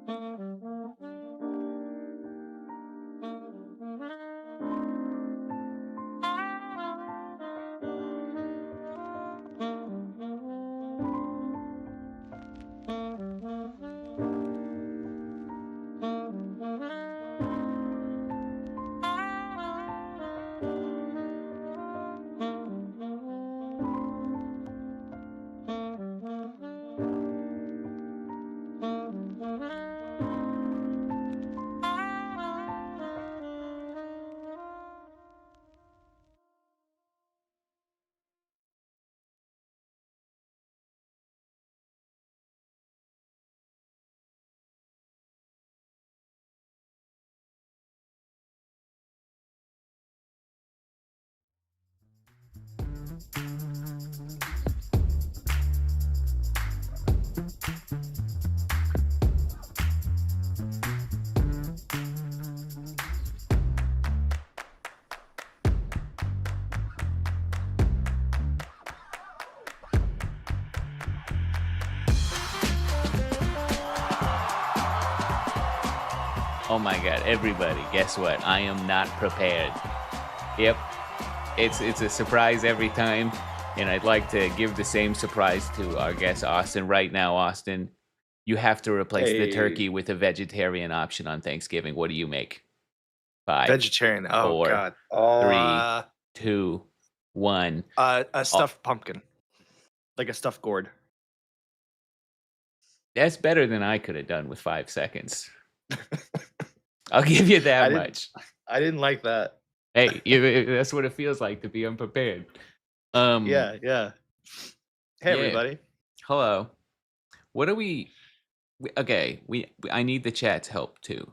Oh my god, everybody, guess what? I am not prepared. Yep. It's a surprise every time, and I'd like to give the same surprise to our guest Austin right now. Austin, you have to replace the turkey Hey, with a vegetarian option on Thanksgiving. What do you make? Five, vegetarian. Oh four, God. Oh, three, two, one. a Oh, stuffed pumpkin, like a stuffed gourd. that's better than I could have done with 5 seconds. I'll give you I that didn't. much. I didn't like that. Hey, that's what it feels like to be unprepared. Yeah, yeah. Hey, Yeah. everybody. Hello. What do okay, I need the chat's help too.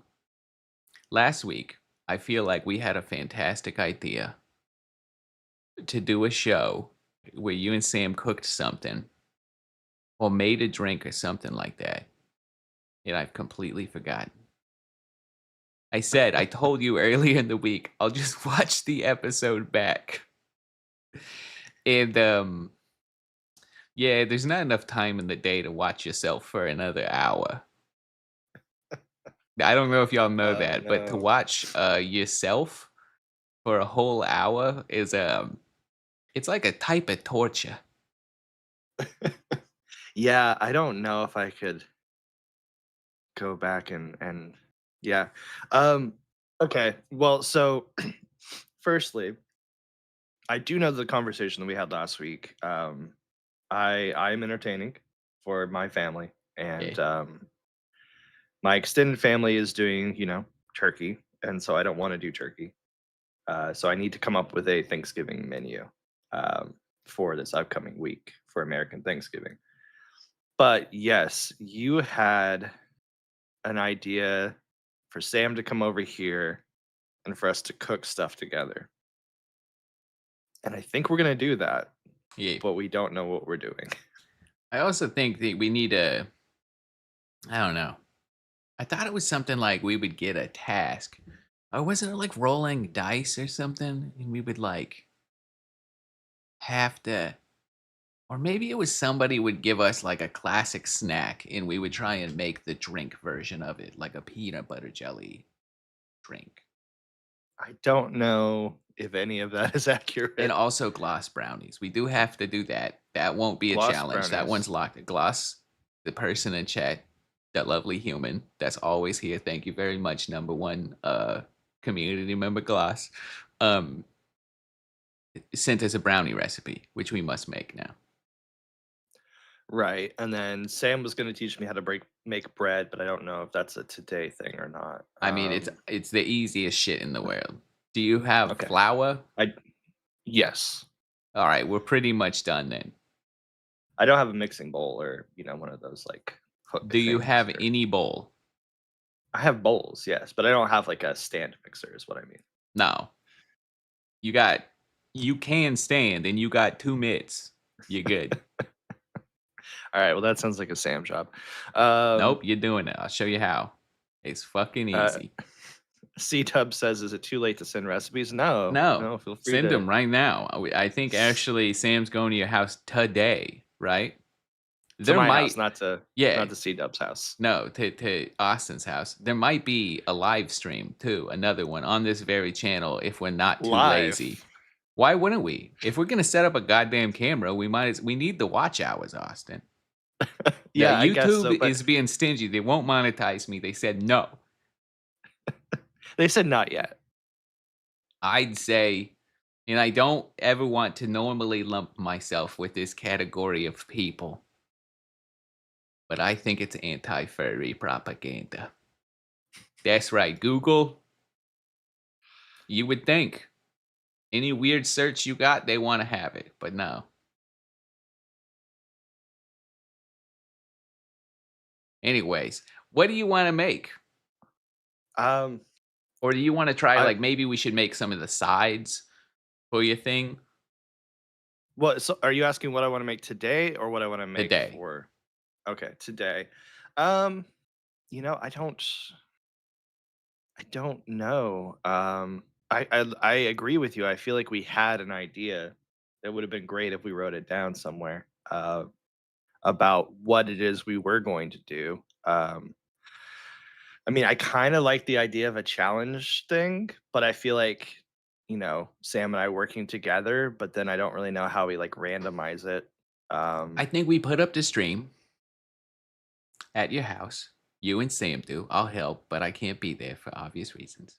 Last week, I feel like we had a fantastic idea to do a show where you and Sam cooked something or made a drink or something like that. And I've completely forgotten. I told you earlier in the week, I'll just watch the episode back. And yeah, there's not enough time in the day to watch yourself for another hour. I don't know if y'all know Oh that, but to no. watch yourself for a whole hour is it's like a type of torture. Yeah, I don't know if I could go back and yeah. Um. Okay. Well, so firstly, I do know the conversation that we had last week. I'm entertaining for my family, Yeah. and my extended family is doing, turkey, and so I don't want to do turkey. So I need to come up with a Thanksgiving menu um, for this upcoming week for American Thanksgiving. But yes, you had an idea for Sam to come over here and for us to cook stuff together. And I think we're going to do that, Yeah. but we don't know what we're doing. I also think that we need I don't know. I thought it was something like we would get a task. Or wasn't it like rolling dice or something? And we would like have to, or maybe it was somebody would give us like a classic snack and we would try and make the drink version of it, like a peanut butter jelly drink. I don't know if any of that is And accurate. also gloss brownies. We do have to do that. That won't be a Gloss challenge. That brownies. one's locked. Gloss, the person in chat, that lovely human that's always here. Thank you very much, number one community member Gloss. Um sent us a brownie recipe, which we must make now. Right. And then Sam was going to teach me how to make bread, but I don't know if that's a today thing or not. I mean, it's the easiest shit in the world. Do you have Okay. flour? I Yes. All right, we're pretty much done then. I don't have a mixing bowl or, one of those like hook Do you things have or any bowl? I have bowls, yes, but I don't have like a stand mixer is what I mean. No. You can stand and you got 2 mitts. You're good. All right, well that sounds like a Sam job. Nope, you're doing it. I'll show you how. It's fucking Uh easy. C Tub says, "Is it too late to send recipes?" No, No, no, feel free send to. them right now. I think actually Sam's going to your house today, right? To There my house, might not yeah, to C-Dub's house. no, to Austin's house. There might be a live stream too, another one on this very channel if we're not too lazy. Live. Why wouldn't we? If we're gonna set up a goddamn camera, we need the watch hours, Austin. Now Yeah, I guess YouTube so, but is being stingy. They won't monetize me. They said no. they said not yet. I'd say, and I don't ever want to normally lump myself with this category of people, but I think it's anti-furry propaganda. That's right, Google. You would think any weird search you got, they want to have it, but no. Anyways, what do you want to make? Um, Or do you want to try, I like, maybe we should make some of the sides for your thing what so are you asking what I wanna make today or what I wanna make today? for okay, today. Um, I don't know. I agree with you. I feel like we had an idea. It would have been great if we wrote it down somewhere, about what it is we were going to do. I mean, I kinda like the idea of a challenge thing, but I feel like, Sam and I working together, but then I don't really know how we, like, randomize it. I Um think we put up the stream at your house. You and Sam do. I'll help, but I can't be there for obvious reasons.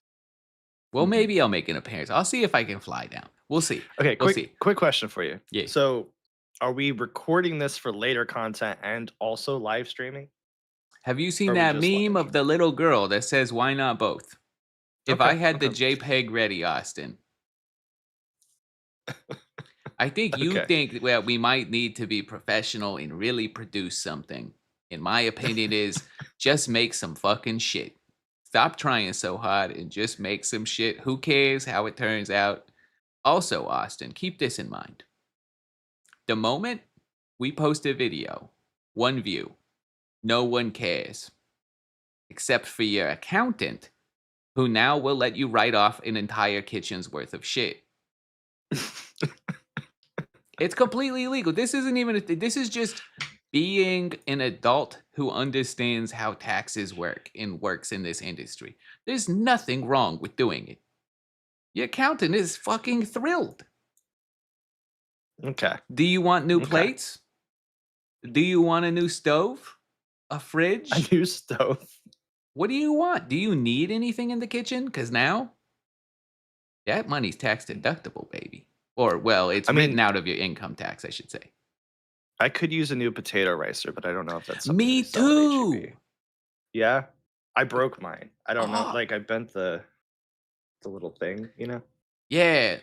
Well, mhm. maybe I'll make an appearance. I'll see if I can fly down. We'll see. Okay, We'll quick see. quick question for you. Yeah. So, are we recording this for later content and also live streaming? Have you seen Or are we that just meme live? of the little girl that says, "Why not both?" If I Okay, had the okay, JPEG ready, Austin, I think you okay. think well, we might need to be professional and really produce something. In my opinion, is just make some fucking shit. Stop trying so hard and just make some shit. Who cares how it turns out? Also, Austin, keep this in mind. The moment we post a video, one view, no one cares except for your accountant, who now will let you write off an entire kitchen's worth of shit. It's completely illegal. This isn't even this is just being an adult who understands how taxes work and works in this industry. There's nothing wrong with doing it. Your accountant is fucking thrilled. Okay, Do you want new okay. plates? Do you want a new stove? A A fridge? new stove. What do you want? Do you need anything in the kitchen? Because now that money's tax deductible, baby. Or, well, it's I written mean, out of your income tax, I should say. I could use a new potato ricer, but I don't know if that's something Me they sell at too. HEB. Yeah? I broke mine. I don't know, Oh, like, I bent the little thing, you know? yeah.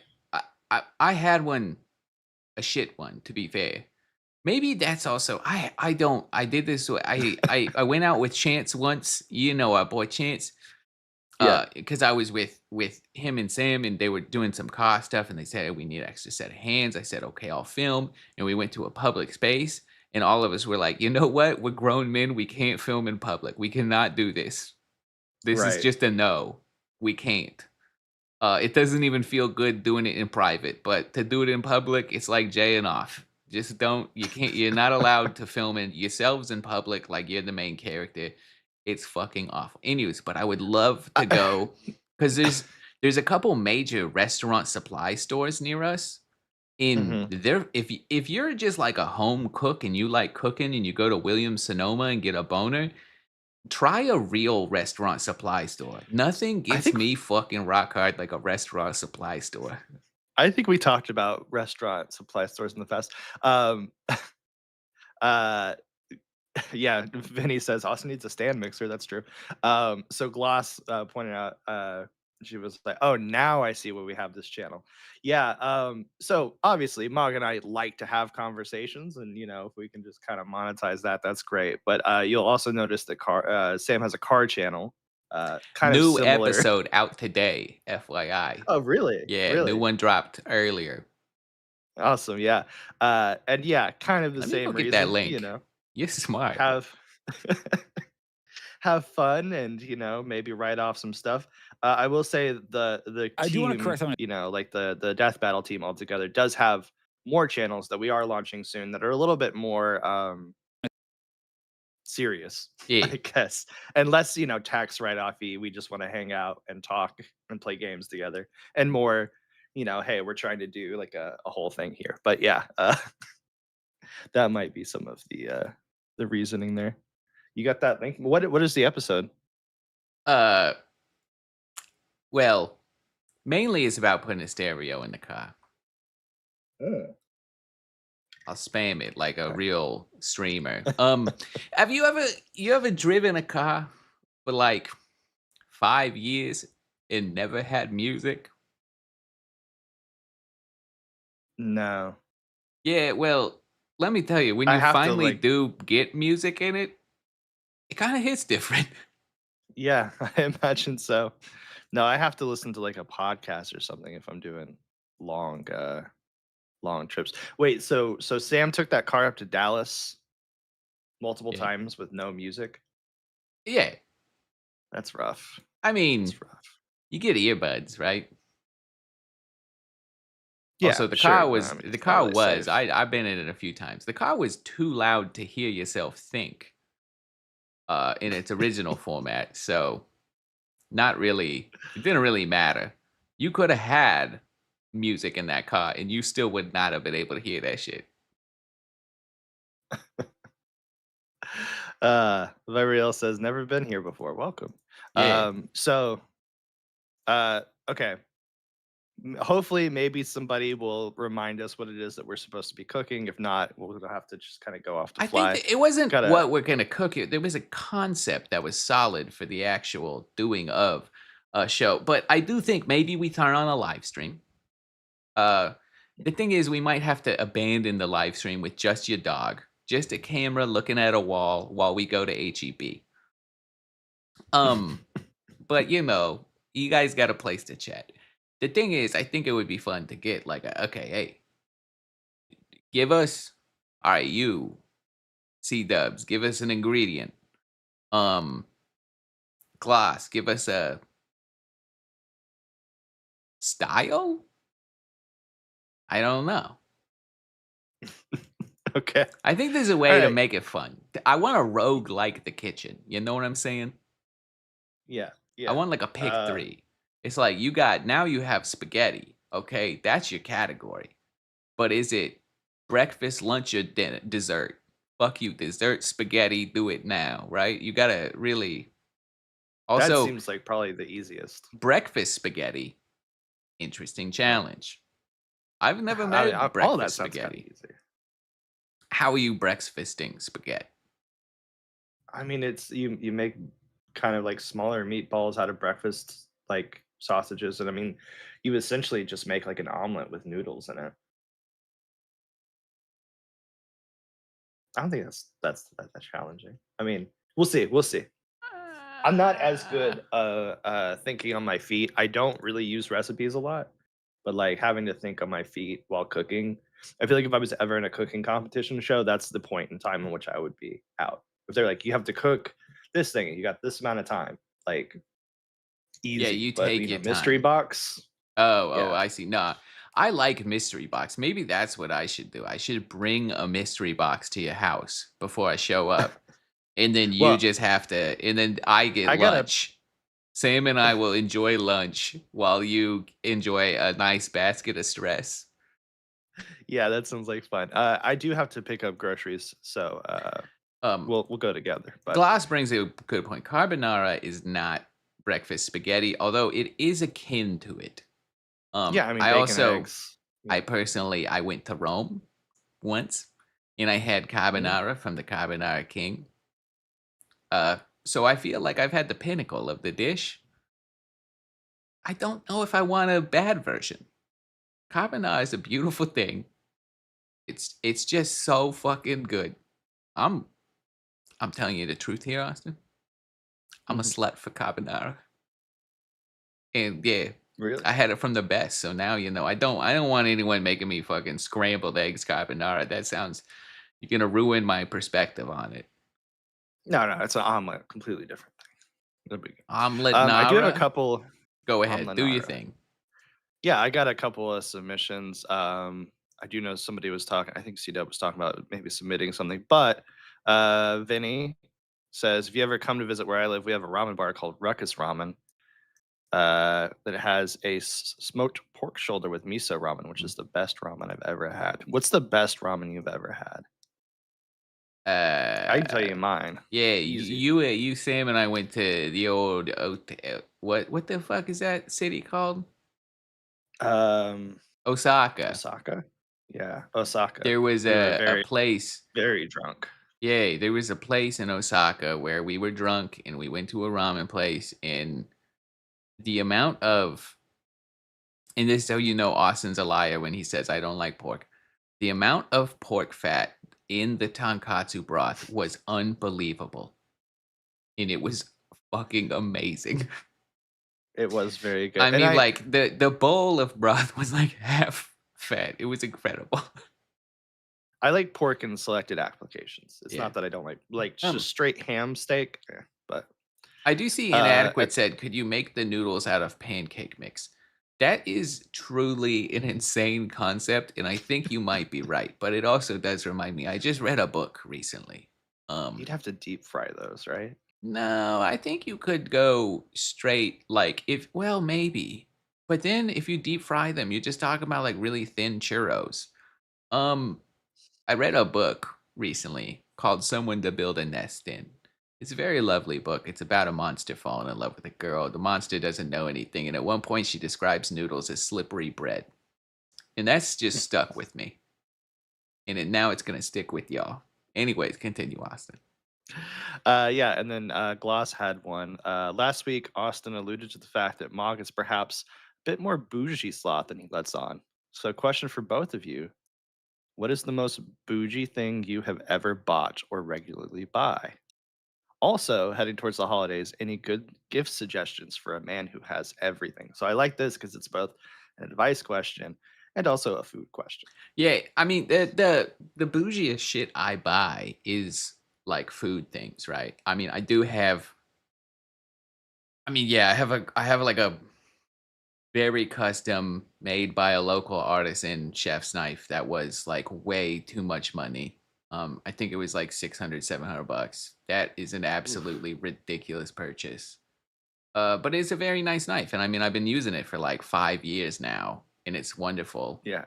I had one, a shit one, to be fair. Maybe that's also I don't I did this I went out with Chance once, you know our boy Chance, Yeah, because I was with him and Sam and they were doing some car stuff and they said, "Hey, we need an extra set of hands." I said, "Okay, I'll film." And we went to a public space and all of us were like, "You know what? We're grown men. We can't film in public. We cannot do this. This is right. just a no. We can't." It doesn't even feel good doing it in private, but to do it in public, it's like jaying off. Just don't. You can't. You're not allowed to film it yourselves in public like you're the main character. It's fucking awful. Anyways, but I would love to I go because there's a couple major restaurant supply stores near us. In Mhm. there, if you're just like a home cook and you like cooking and you go to Williams Sonoma and get a boner, try a real restaurant supply store. Nothing I gets think me fucking rock hard like a restaurant supply store. I think we talked about restaurant supply stores in the past. Uh Yeah, Vinny says Austin needs a stand mixer. That's true. So Gloss pointed out, she was like, "Oh, now I see why we have this channel." Yeah. So obviously, Mog and I like to have conversations, and if we can just kind of monetize that, that's great. But you'll also notice that Sam has a car channel, kind of New similar. episode out today, FYI. Oh, really? Yeah, new Really? one dropped earlier. Awesome. Yeah. And yeah, kind of the Let me go same get that reason. link. You're smart. Have have fun and maybe write off some stuff. I will say the I do want to team, correct something. like the death battle team altogether, does have more channels that we are launching soon that are a little bit more serious, Yeah. I guess. Unless, tax write-offy, we just wanna hang out and talk and play games together, and more, "Hey, we're trying to do, like, a whole thing here." But yeah, that might be some of the reasoning there. You got that link? What is the episode? Uh, well, mainly it's about putting a stereo in the car. Oh, I'll spam it like a okay. real streamer. Have you ever driven a car for like 5 years and never had music? No. Yeah, well, let me tell you, when I you have to, finally like do get music in it, it kind of hits different. yeah, I imagine so. No, I have to listen to, like, a podcast or something if I'm doing long, long trips. Wait, so Sam took that car up to Dallas multiple Yeah, times with no music? yeah. That's rough. I mean, That's rough. you get earbuds, right? Yeah, Also, the car sure. No, I was mean, the it's not car really was safe. I've been in it a few times. The car was too loud to hear yourself think in its original format. So not really. It didn't really matter. You could have had music in that car, and you still would not have been able to hear that shit. Villarreal says, "Never been here before. Welcome." Yeah, So, uh, okay. Hopefully, maybe somebody will remind us what it is that we're supposed to be cooking. If not, we'll have to just kind of go off the I think fly. that it wasn't Gotta, what we're gonna cook here. There was a concept that was solid for the actual doing of a show, but I do think maybe we turn on a live stream. Uh, the thing is, we might have to abandon the live stream with just your dog, just a camera looking at a wall while we go to HEB. Um, but you guys got a place to chat. The thing is, I think it would be fun to get like okay, hey, give us, all right, you C Dubs, give us an ingredient. Um, Gloss, give us a style. I don't know. okay. I think there's a All way to right. make it fun. I want a rogue like the kitchen. You know what I'm saying? Yeah. I Yeah. want like a pick Uh, three. It's like you got now you have spaghetti. Okay, that's your category. But is it breakfast, lunch, or dinner, dessert? Fuck you, dessert, spaghetti. Do it now, right? You gotta really that also seems like probably the easiest. breakfast spaghetti. Interesting Oh, challenge. I've never I mean, made all that breakfast sounds kind of spaghetti. easy. How are you breakfasting spaghetti? I mean, it's you make kind of like smaller meatballs out of breakfast like sausages, and I mean, you essentially just make like an omelet with noodles in it. I don't think that's challenging. I mean, we'll see. We'll see. I'm not as Uh, good thinking on my feet. I don't really use recipes a lot, but like having to think on my feet while cooking, I feel like if I was ever in a cooking competition show, that's the point in time in which I would be out. If they're like, you have to cook this thing, you got this amount of time, like yeah, easy. you But take your mystery time. box, Oh, yeah. I see. Nah, I like mystery box. Maybe that's what I should do. I should bring a mystery box to your house before I show up, and then you Well, just have to, and then I get I gotta, lunch. Sam and I will enjoy lunch while you enjoy a nice basket of stress. yeah, that sounds like fun. I do have to pick up groceries, so Um, we'll go together. But Glass brings a good point. Carbonara is not breakfast spaghetti, although it is akin to it. yeah, I mean, I bacon, also, eggs. I Yeah. personally, I went to Rome once, and I had Mm. carbonara from the Carbonara King. Uh, so I feel like I've had the pinnacle of the dish. I don't know if I want a bad version. Carbonara is a beautiful thing. It's just so fucking good. I'm I'm telling you the truth here, Austin. I'm a Mhm. slut for carbonara. And yeah, Really? I had it from the best. So now I don't want anyone making me fucking scrambled eggs carbonara. That sounds you're gonna ruin my perspective on it. No, no, it's an omelet, completely different thing. It'll be good. Omelet I do have a Nara? couple Go ahead, omelet do your nara. thing. Yeah, I got a couple of submissions. I do know somebody was talking. I think C Dub was talking about maybe submitting something, but Vinny. says, "If you ever come to visit where I live, we have a ramen bar called Ruckus Ramen that has a smoked pork shoulder with miso ramen, which is the best ramen I've ever had." What's the best ramen you've ever had? I can tell Uh, you mine. yeah, Easy. you, Sam, and I went to the old what the fuck is that city called? Um, Osaka. Osaka? Yeah, Osaka. There was We were a very, place. very drunk. Yeah, there was a place in Osaka where we were drunk and we went to a ramen place, and the amount of and this is how you know Austin's a liar when he says I don't like pork. The amount of pork fat in the tonkatsu broth was unbelievable, and it was fucking amazing. It was very good, I and mean, like the bowl of broth was like half fat. It was incredible. I like pork in selected applications. It's Yeah. not that I don't like Um, just straight ham steak, but, I do see uh, inadequate said, could you make the noodles out of pancake mix? That is truly an insane concept, and I think you might be right. But it also does remind me. I just read a book recently. you'd Um, have to deep fry those, right? no, I think you could go straight, like if well, maybe. But then if you deep fry them, you're just talking about like really thin churros. Um, I read a book recently called Someone to Build a Nest In. It's a very lovely book. It's about a monster falling in love with a girl. The monster doesn't know anything, and at one point she describes noodles as slippery bread. And that's just stuck with me. And now it's gonna stick with y'all. Anyways, continue, Austin. Yeah, and then Gloss had one. Last week, Austin alluded to the fact that Mogg is perhaps a bit more bougie sloth than he lets on. So, question for both of you: what is the most bougie thing you have ever bought or regularly buy? Also, heading towards the holidays, any good gift suggestions for a man who has everything? So, I like this because it's both an advice question and also a food question. Yeah, I mean the bougiest shit I buy is like food things, right? I mean, I do have I mean, yeah, I have like a very custom made by a local artisan chef's knife that was like way too much money. I think it was like 600, 700 bucks. That is an Oof. absolutely ridiculous purchase. But it's a very nice knife, and I mean I've been using it for like 5 years now, and it's wonderful. Yeah.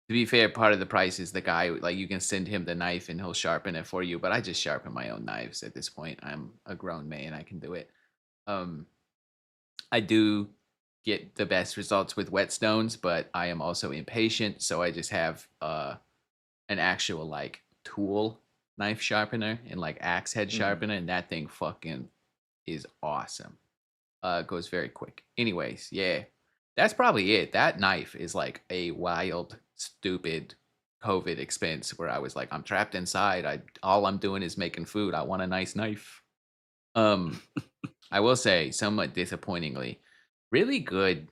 To be fair, part of the price is the guy, like you can send him the knife and he'll sharpen it for you, but I just sharpen my own knives at this point. I'm a grown man, I can do it. Um, I do get the best results with whetstones, but I am also impatient, so I just have an actual like tool knife sharpener and like axe head Mhm. sharpener, and that thing fucking is awesome. Goes very quick. Anyways, yeah, that's probably it. That knife is like a wild, stupid COVID expense where I was like, I'm trapped inside. I all I'm doing is making food. I want a nice knife. Um, I will say, somewhat disappointingly, really good.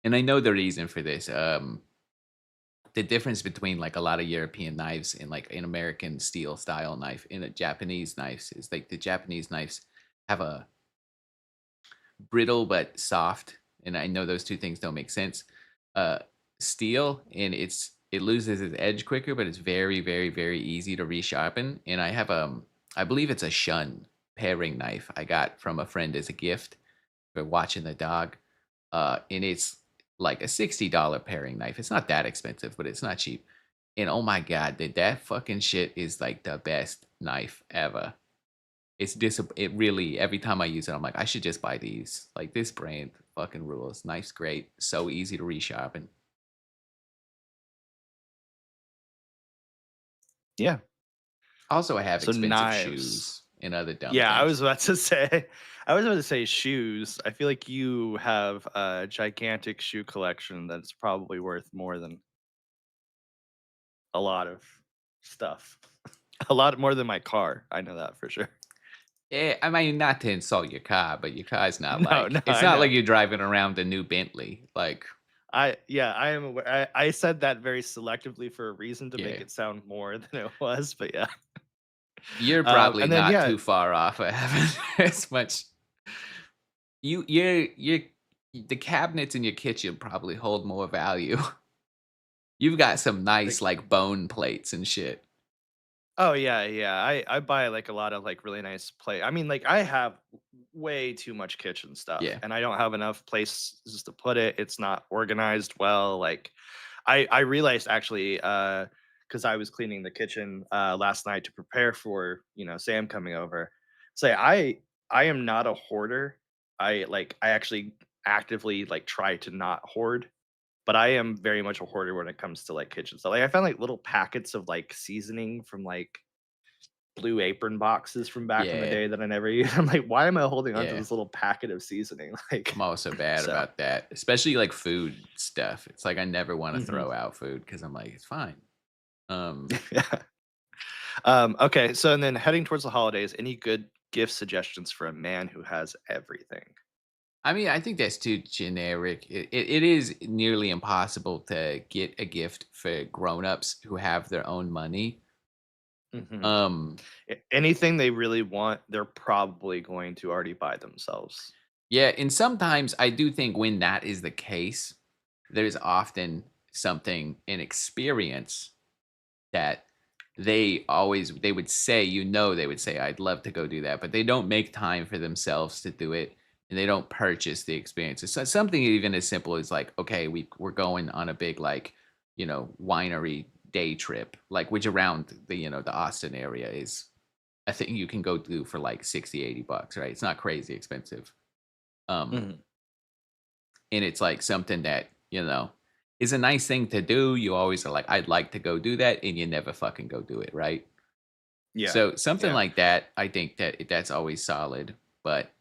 And I know the reason for this. The difference between like a lot of European knives and like an American steel style knife and a Japanese knives is like the Japanese knives have a brittle but soft, and I know those two things don't make sense. Uh, Steel, and it loses its edge quicker, but it's very, very, very easy to resharpen. And I have I believe it's a Shun paring knife I got from a friend as a gift for watching the dog. And it's like a $60 paring knife. It's not that expensive, but it's not cheap. And oh my god, that fucking shit is like the best knife ever. It really every time I use it, I'm like, I should just buy these. Like this brand fucking rules. Knife's great, so easy to resharpen. Yeah. Also, I have So, expensive knives. shoes and other dumb Yeah, I things. was about to say I was about to say shoes. I feel like you have a gigantic shoe collection that's probably worth more than a lot of stuff. A lot more than my car. I know that for sure. Yeah, I mean, not to insult your car, but your car's not No, no, like it's I not like know. you're driving around a new Bentley. Like, I am aware. I said that very selectively for a reason to make yeah, it sound more than it was, but yeah. you're probably And then not yeah, too far off of having as much. You're the cabinets in your kitchen probably hold more value. You've got some nice like like bone plates and shit. Oh yeah, yeah. I buy like a lot of like really nice play. I mean, like I have way too much kitchen stuff, Yeah, and I don't have enough places to put it. It's not organized well. Like I realized actually because I was cleaning the kitchen last night to prepare for Sam coming over. Say I am not a hoarder. I actually actively like try to not hoard, but I am very much a hoarder when it comes to like kitchen stuff. Like I found like little packets of like seasoning from like Blue Apron boxes from back in the yeah, day that I never used. I'm like, why am I holding on to yeah. this little packet of seasoning? Like, I'm also bad so. about that, especially like food stuff. It's like I never want to Mhm. throw out food because I'm like, it's fine. Um, Yeah. Okay, so and then heading towards the holidays, any good gift suggestions for a man who has everything? I mean, I think that's too generic. It is nearly impossible to get a gift for grown-ups who have their own money. Mhm. Um, Anything they really want, they're probably going to already buy themselves. yeah, and sometimes I do think when that is the case, there's often something, an experience that they would say, they would say, "I'd love to go do that," but they don't make time for themselves to do it, and they don't purchase the experiences. So something even as simple as like, okay, we're going on a big like, winery day trip, like which around the Austin area is a thing you can go do for like 60, $80, right? It's not crazy expensive. Um, Mhm. and it's like something that, is a nice thing to do. You always are like, I'd like to go do that, and you never fucking go do it, right? Yeah. So something Yeah. like that, I think that's always solid. But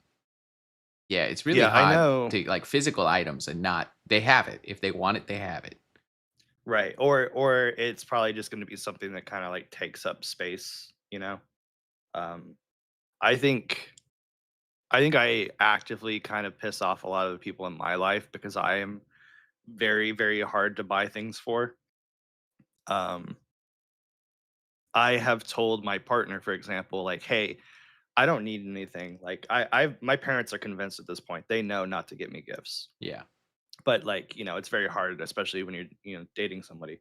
yeah, it's really Yeah, I hard know. to like physical items and not they have it. If they want it, they have it. Right. Or it's probably just gonna be something that kinda like takes up space, you know? Um, I think I think I actively kind of piss off a lot of the people in my life because I am very, very hard to buy things for. Um, I have told my partner, for example, like, "Hey, I don't need anything." Like, my parents are convinced at this point. They know not to get me gifts. Yeah. But, like, it's very hard, especially when you're, dating somebody.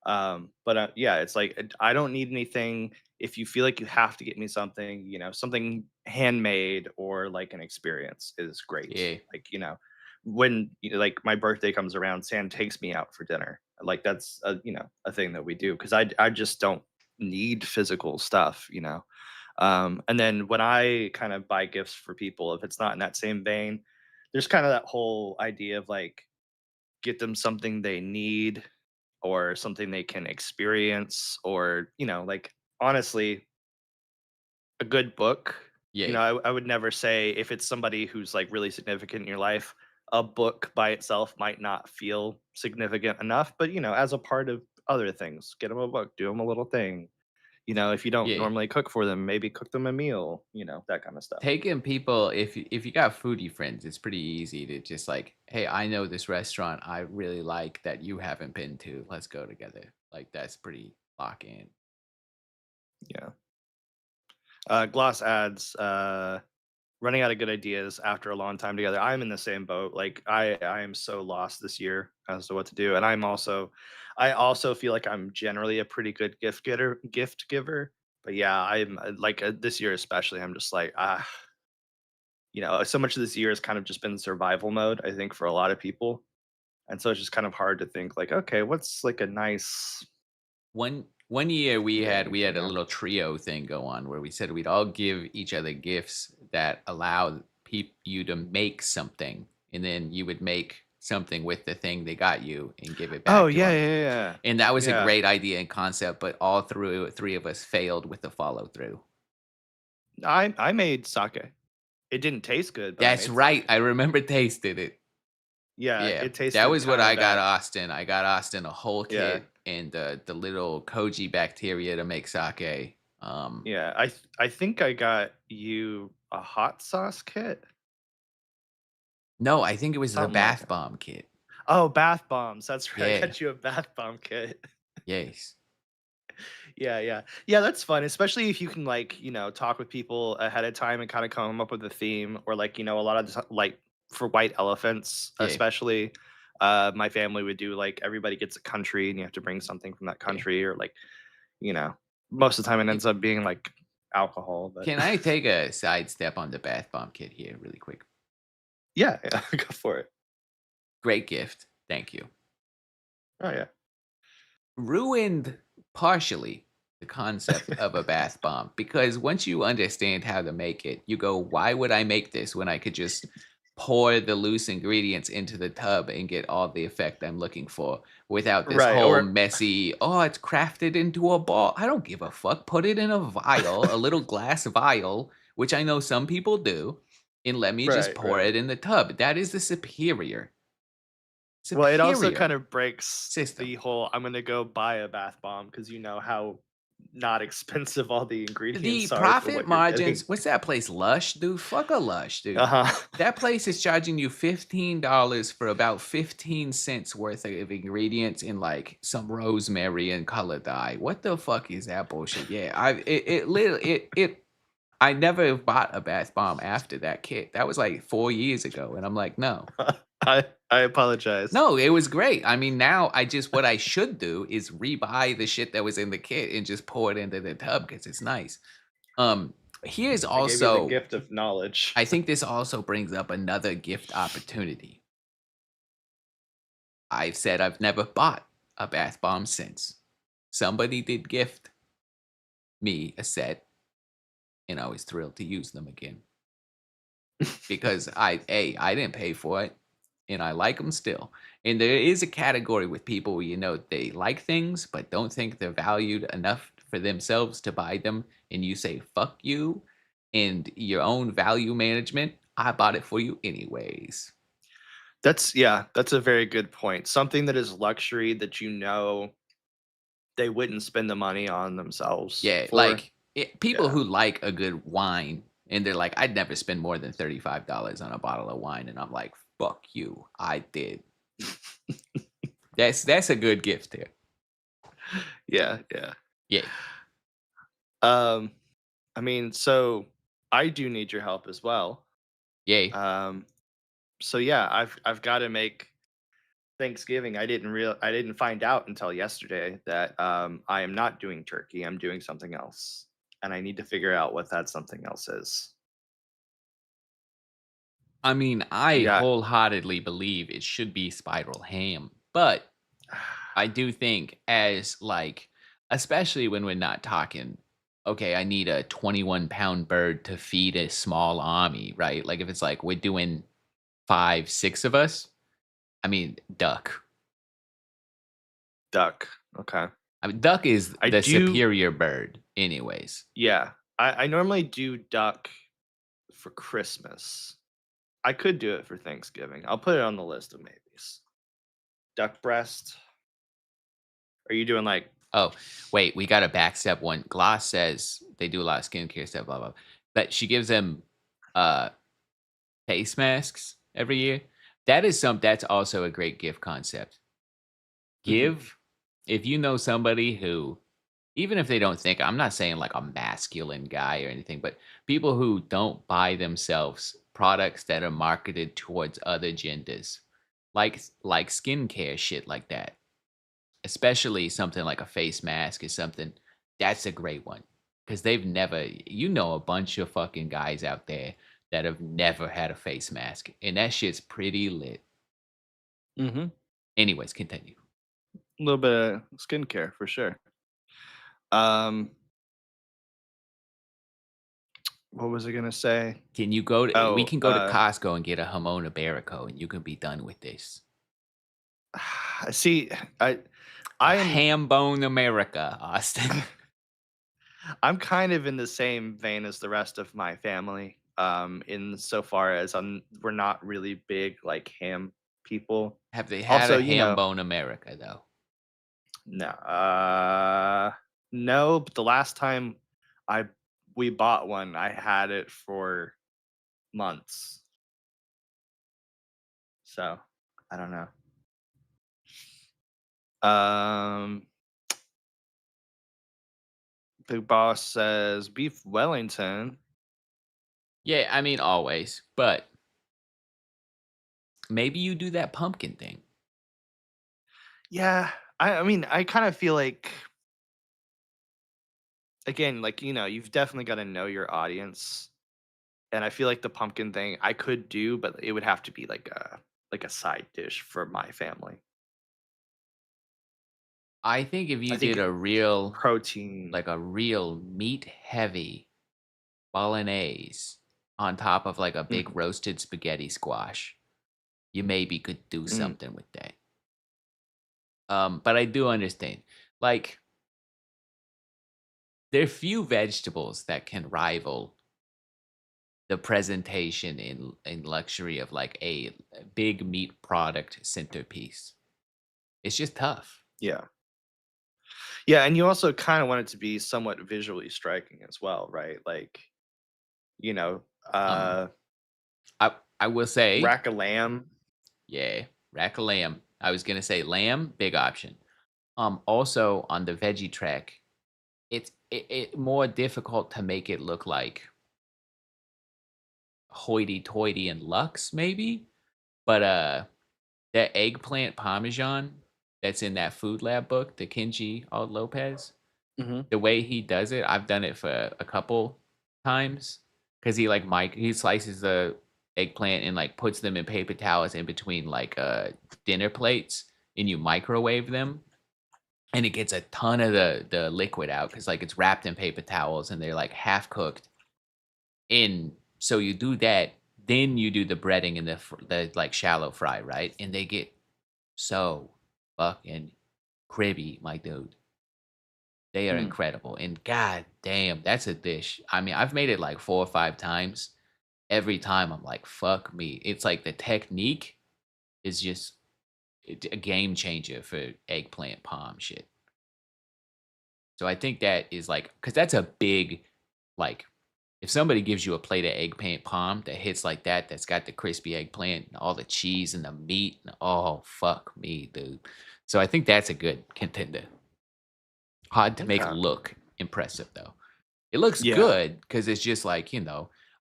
But, yeah, it's like, I don't need anything. If you feel like you have to get me something, something handmade or, like, an experience is great. Yeah. Like, when, like, my birthday comes around, Sam takes me out for dinner. Like, that's a thing that we do because I just don't need physical stuff, and then when I kind of buy gifts for people, if it's not in that same vein, there's kind of that whole idea of like get them something they need or something they can experience or, like honestly, a good book. Yeah. I would never say if it's somebody who's like really significant in your life, a book by itself might not feel significant enough, but as a part of other things, get them a book, do them a little thing. If you don't Yeah. normally cook for them, maybe cook them a meal, that kind of stuff. Taking people, if you got foodie friends, it's pretty easy to just like, hey, I know this restaurant I really like that you haven't been to. Let's go together. Like that's pretty lock in. Yeah. Gloss adds, running out of good ideas after a long time together. I'm in the same boat. Like I am so lost this year as to what to do. And I also feel like I'm generally a pretty good gift giver. But yeah, I'm like this year especially, I'm just like, so much of this year has kind of just been survival mode, I think, for a lot of people. And so it's just kind of hard to think like, okay, what's like a nice One year thing, we had a little trio thing go on where we said we'd all give each other gifts that allow you to make something, and then you would make something with the thing they got you and give it Oh back to yeah, them. yeah, yeah. And that was a Yeah. great idea and concept, but all through three of us failed with the follow through. I made sake. It didn't taste good, but I That's made right. sake. I remember tasted it. Yeah, Yeah, it that tasted was what kind I of got that. Austin. I got Austin a whole Yeah, kit and the little koji bacteria to make sake. yeah. I think I got you a hot sauce kit, No, I think it was the something like bath that. bomb kit. Oh, bath bombs. That's right. I Yeah. got you a bath bomb kit. Yes. Yeah, yeah. Yeah, that's fun, especially if you can like, talk with people ahead of time and kind of come up with a theme or like, a lot of like for white elephants, Yeah. especially my family would do like everybody gets a country and you have to bring something from that Yeah. country or like, you know. most of the time it Can ends up being like alcohol, but can I take a sidestep on the bath bomb kit here really quick? yeah, yeah, go for it. Great gift. Thank you. Oh yeah. Ruined partially the concept of a bath bomb because once you understand how to make it, you go, why would I make this when I could just pour the loose ingredients into the tub and get all the effect I'm looking for without this Right, whole or messy, oh, it's crafted into a ball. I don't give a fuck. Put it in a vial, a little glass vial, which I know some people do, and let me just right, pour right. it in the tub. That is the Well, it also superior kind of breaks system. the whole I'm gonna go buy a bath bomb because you know how not expensive all the The ingredients are for profit what you're getting. margins, what's that place, Lush? Dude, fuck a Lush, dude. Uh-huh. That place is charging you $15 for about 15 cents worth of ingredients in like some rosemary and color dye. What the fuck is that bullshit? Yeah, it literally I never bought a bath bomb after that kit. That was like 4 years ago, and I'm like, no. I apologize. No, it was great. I mean, now I just what I should do is rebuy the shit that was in the kit and just pour it into the tub because it's nice. Here's I gave you the also gift of knowledge. I think this also brings up another gift opportunity. I've said I've never bought a bath bomb since. Somebody did gift me a set, and I was thrilled to use them again because I didn't pay for it, and I like them still. And there is a category with people where you know they like things but don't think they're valued enough for themselves to buy them, and you say fuck you and your own value management. I bought it for you anyways. That's yeah, that's a very good point. Something that is luxury that you know they wouldn't spend the money on themselves Yeah, for. like, people Yeah. who like a good wine, and they're like, "I'd never spend more than $35 on a bottle of wine," and I'm like, "Fuck you, I did." That's a good gift there. Yeah, yeah. Yeah, Um, I mean, so I do need your help as well. yay. Um, so yeah, I've gotta make Thanksgiving. I didn't find out until yesterday that, I am not doing turkey, I'm doing something else, and I need to figure out what that something else is. I mean, I You got wholeheartedly believe it should be spiral ham, but I do think as, like especially when we're not talking, "Okay, I need a 21-pound bird to feed a small army," right? Like, if it's like we're doing 5, 6 of us, I mean, duck. duck, okay. I mean, duck is I the do superior bird anyways. yeah, I normally do duck for Christmas. I could do it for Thanksgiving. I'll put it on the list of maybes. Duck breast. Are you doing, like Oh, wait, we got a backstep one. Gloss says they do a lot of skincare stuff, blah, blah. But she gives them, uh, face masks every year. That's also a great gift concept. mhm, Give if you know somebody who even if they don't think I'm not saying like a masculine guy or anything, but people who don't buy themselves products that are marketed towards other genders, like skincare shit like that, especially something like a face mask is something that's a great one because they've never a bunch of fucking guys out there that have never had a face mask, and that shit's pretty lit. mhm. Anyways, continue. A little bit of skincare for sure. Um, what was I gonna say? Can you go to we Oh, can go to Costco and get a Hamon Iberico, and you can be done with this. see, I A I am ham bone America, Austin. I'm kind of in the same vein as the rest of my family, in so far as we're not really big like ham people. Have they had Also, a ham bone America, though? no, no, but the last time I we bought one, I had it for months. So I don't know. Um, Big Boss says beef Wellington. Yeah, I mean, always, but maybe you do that pumpkin thing. Yeah, I mean, I kind of feel like again, like, you've definitely gotta know your audience, and I feel like the pumpkin thing I could do, but it would have to be like a side dish for my family. I think if I you did think a real protein. like a real meat heavy bolognese on top of like a big Mhm, roasted spaghetti squash, you maybe could do mm, something with that. But I do understand. Like there are few vegetables that can rival the presentation in luxury of like a big meat product centerpiece. It's just tough. yeah. Yeah, and you also kinda want it to be somewhat visually striking as well, right? Like, you know, Um, uh, I will say, rack of lamb. yeah, rack of lamb. I was gonna say lamb, big option. Also on the veggie track, it more difficult to make it look like hoity-toity and luxe, maybe. But that eggplant parmesan that's in that food lab book, the Kenji Alt Lopez, Mhm. the way he does it, I've done it for a couple times because he slices the eggplant and like puts them in paper towels in between like dinner plates and you microwave them and it gets a ton of the liquid out because like it's wrapped in paper towels and they're like half cooked in. So you do that, then you do the breading and the like shallow fry, right? And they get so fucking cribby, my dude. They are Mm. incredible, and god damn, that's a dish. I mean, I've made it like 4 or 5 times. Every time I'm like, "Fuck me." It's like the technique is just a game changer for eggplant palm shit. So I think that is like, because that's a big, like, if somebody gives you a plate of eggplant palm that hits like that, that's got the crispy eggplant and all the cheese and the meat, and oh, fuck me, dude. So I think that's a good contender. Hard to make Okay. look impressive, though. It looks Yeah. good because it's just like,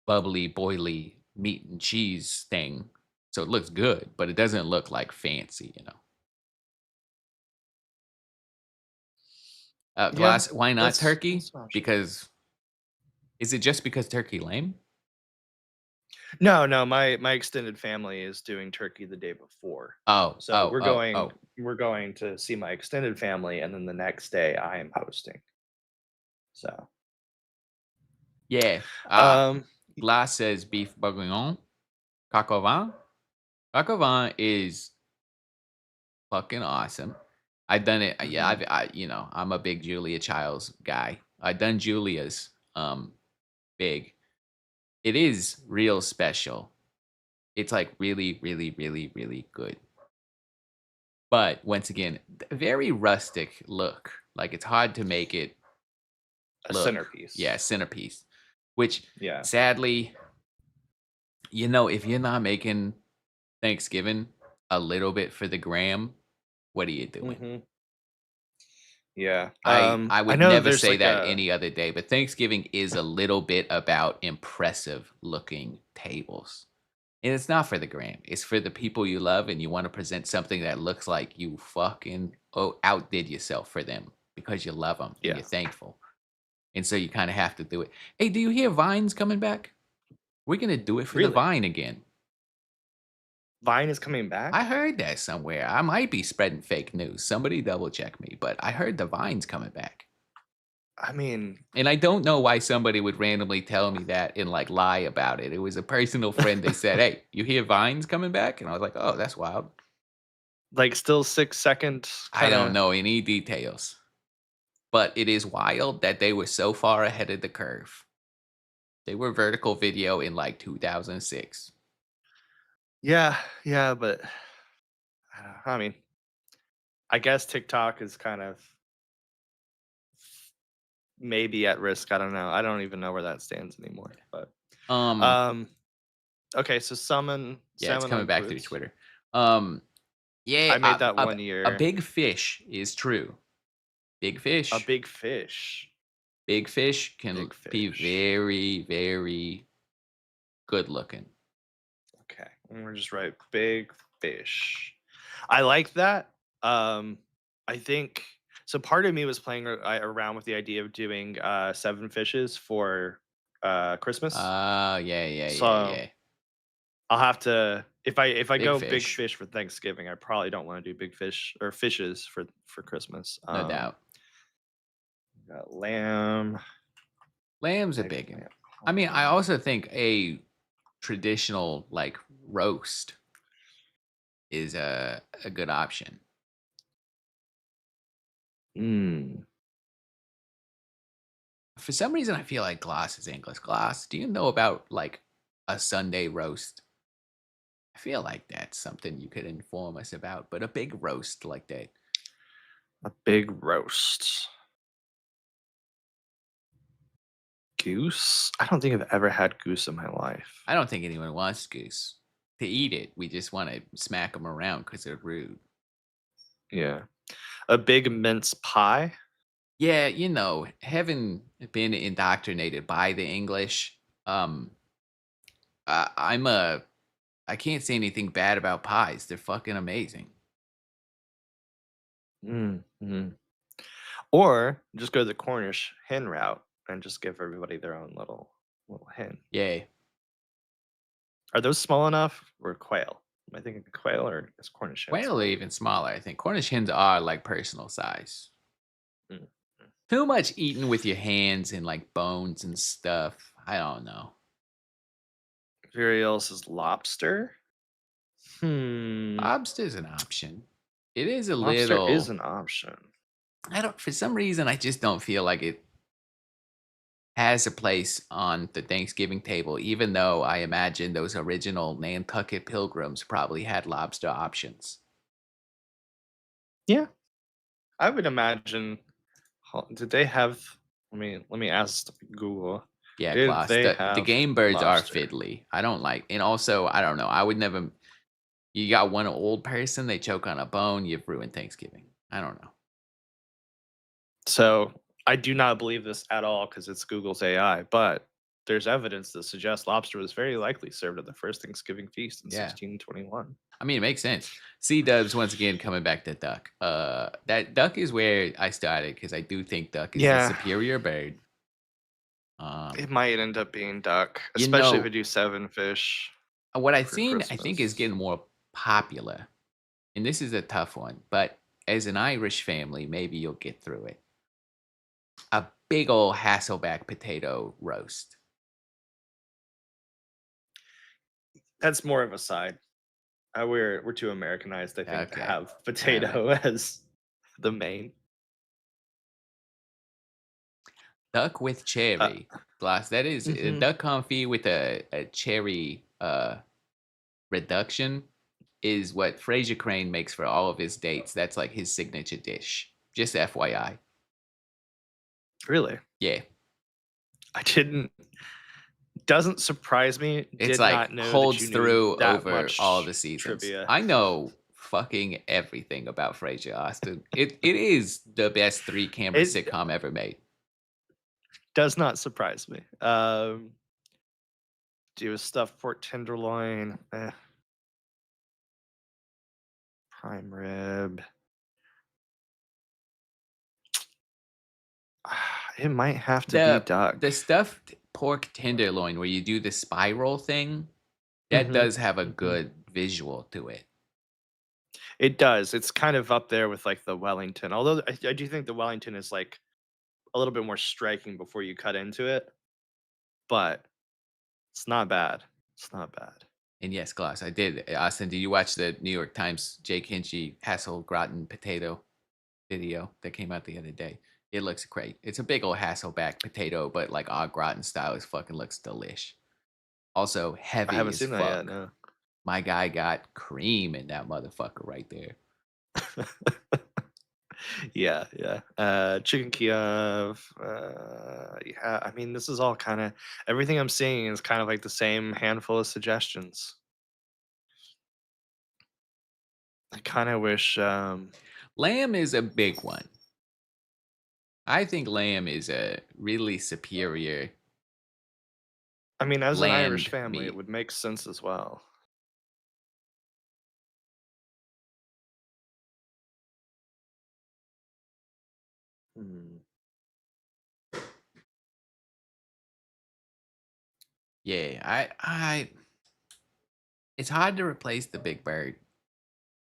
bubbly, boily meat and cheese thing. So it looks good, but it doesn't look like fancy. Yeah. Glass, why not That's turkey? an option. Because is it just because turkey lame? No, no, my extended family is doing turkey the day before. Oh, So oh, we're oh, going oh. we're going to see my extended family, and then the next day I am hosting. So, Yeah. um, Glass says beef bourguignon. Coq au vin. Coq au vin is fucking awesome. I done it. Yeah, mhm, I'm a big Julia Childs guy. I done Julia's big. It is real special. It's like really, really, really, really good. But once again, very rustic look. Like it's hard to make it a look, yeah, centerpiece. centerpiece. Which Yeah. sadly, if you're not making Thanksgiving a little bit for the gram, what are you doing? Mhm. Yeah. I I would know never there's say like that a any other day, but Thanksgiving is a little bit about impressive looking tables. And it's not for the gram. It's for the people you love, and you want to present something that looks like you fucking outdid yourself for them because you love them and yeah. you're thankful. And so you kind of have to do it. Hey, do you hear Vine's coming back? We're gonna do it for the Really? Vine again. Vine is coming I back? heard that somewhere. I might be spreading fake news. Somebody double check me, but I heard the Vine's coming back. I mean, And I don't know why somebody would randomly tell me that and like lie about it. It was a personal friend. They said, "Hey, you hear Vine's coming back?" And I was like, "Oh, that's wild." like still 6 second I don't kinda. know any details, but it is wild that they were so far ahead of the curve. They were vertical video in like 2006. Yeah, yeah, but I mean, I guess TikTok is kind of maybe at risk. I don't know. I don't even know where that stands anymore. But Um, um, okay, so yeah, it's salmon coming on back through cruise. Twitter. Um, yeah, I made that one a year. big fish is true. Big A fish. big fish. Big fish can Big be fish. very, very good looking. Okay, and we're just right. Big fish. I like that. I think So part of me was playing around with the idea of doing 7 fishes for Christmas. Oh, yeah, yeah, yeah, So yeah. I'll have to if I Big go big fish, fish for Thanksgiving, I probably don't want to do big fish or fishes for Christmas. no doubt. Got lamb, Lamb's a big one. eggplant, I mean, I parmesan. also think a traditional, like, roast is a good option. Mm. For some reason, I feel like glass is English. Glass, do you know about, like, a Sunday roast? I feel like that's something you could inform us about, but a big roast like that. A big roast. Goose? I don't think I've ever had goose in my life. I don't think anyone wants goose to eat it. We just want to smack them around because they're rude. Yeah. A big mince pie? Yeah, having been indoctrinated by the English, I'm I can't say anything bad about pies. They're fucking amazing. Mm, mhm. Or just go the Cornish hen route and just give everybody their own little hen. Yeah. Are those small enough or quail? Am I thinking quail or is Cornish hen Quail are small? even smaller, I think. Cornish hens are like personal size. Mm, mm. Too much eating with your hands and like bones and stuff. I don't know. Everybody else is lobster? Hmm. Lobster's an option. It is a Lobster is little. an option. I don't. For some reason, I just don't feel like it has a place on the Thanksgiving table. Even though I imagine those original Nantucket Pilgrims probably had lobster options. Yeah, I would imagine. Did they have? Let me ask Google. Yeah, Did glass. they The have game birds are lobster? fiddly. I don't like, and also I don't know. I would never. You got one old person, they choke on a bone. You've ruined Thanksgiving. I don't know. So I do not believe this at all because it's Google's AI, but there's evidence that suggests lobster was very likely served at the first Thanksgiving feast in Yeah. 1621. I mean, it makes sense. C dubs once again coming back to duck. That duck is where I started because I do think duck is the Yeah, superior bird. it Um, might end up being duck, you especially if we know do 7 fish what I've for seen, I think is Christmas. getting more popular, and this is a tough one. But as an Irish family, maybe you'll get through it. A big old Hasselback potato roast. That's more of a side. We're too Americanized, I think, to Okay, have all right. potato as the main. Duck with Uh, cherry. Glass. That is a mhm. duck confit with a cherry reduction is what Fraser Crane makes for all of his dates. That's like his signature dish. Just FYI. Really? Yeah. I didn't doesn't surprise me, It's did like not know that you holds knew through that over all much the seasons. trivia. I know fucking everything about Fraser Austin. It is the best three camera It sitcom ever made. does not surprise me. Do a stuffed pork tenderloin, prime rib. It might have to be The duck. stuffed pork tenderloin where you do the spiral thing, that Mhm, does have a mhm. good visual to it. It does. It's kind of up there with, like, the Wellington, although I do think the Wellington is, like, a little bit more striking before you cut into it, but it's not bad. It's not bad. And yes, Glass, I did. Austin, did you watch the New York Times Jake Hinchy Hasselgratin potato video that came out the other day? It looks great. It's a big old Hasselback potato, but like au gratin style. It fucking looks delish. Also, I heavy haven't as seen that yet, fuck. no. My guy got cream in that motherfucker right there. Yeah, yeah. Chicken Kiev, yeah, I mean, this is all kinda everything I'm seeing is kind of like the same handful of suggestions. I kinda wish, Lamb is a big one. I think lamb is a really superior I mean, as an Irish land family, it meat. would make sense as well. Mm. Yeah, I it's hard to replace the big bird,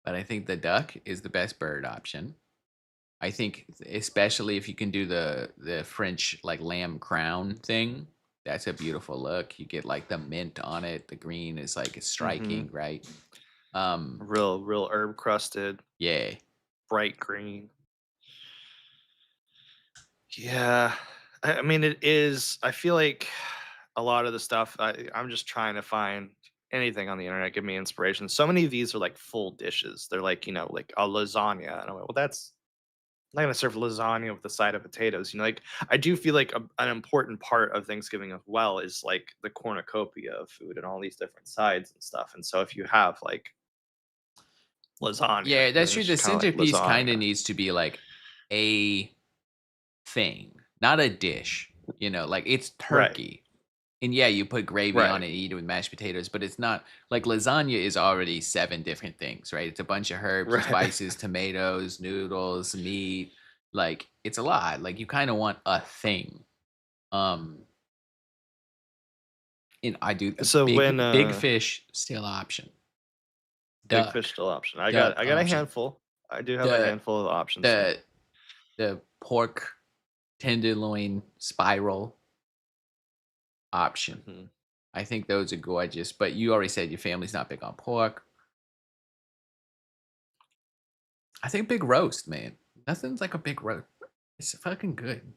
but I think the duck is the best bird option. I think especially if you can do the French like lamb crown thing, that's a beautiful look. You get like the mint on it. The green is like it's Mhm. striking, right? Um, Real herb crusted, yeah. bright green. Yeah. I mean, it is I feel like a lot of the stuff I'm just trying to find anything on the internet, give me inspiration. So many of these are like full dishes. They're like, like a lasagna. And I'm like, well, that's I'm not gonna serve lasagna with the side of potatoes. Like I do feel like an important part of Thanksgiving as well is like the cornucopia of food and all these different sides and stuff. And so if you have like lasagna, Yeah, then that's true. it's The just kind of like centerpiece kind of lasagna. needs to be like a thing, not a dish. Like it's Right. turkey. And yeah, you put gravy on Right. it and eat it with mashed potatoes, but it's not like lasagna is already seven different things, right? It's a bunch of herbs and Right. spices, tomatoes, noodles, meat. Like it's a lot. Like you kind of want a thing. Um, and I do the So when big fish still option. big fish Duck. still option. Duck I got a option. handful. I do have a The handful of options here. the the pork tenderloin spiral option. Mhm. I think those are gorgeous. But you already said your family's not big on pork. I think big roast, man. Nothing's like a big roast. It's fucking good.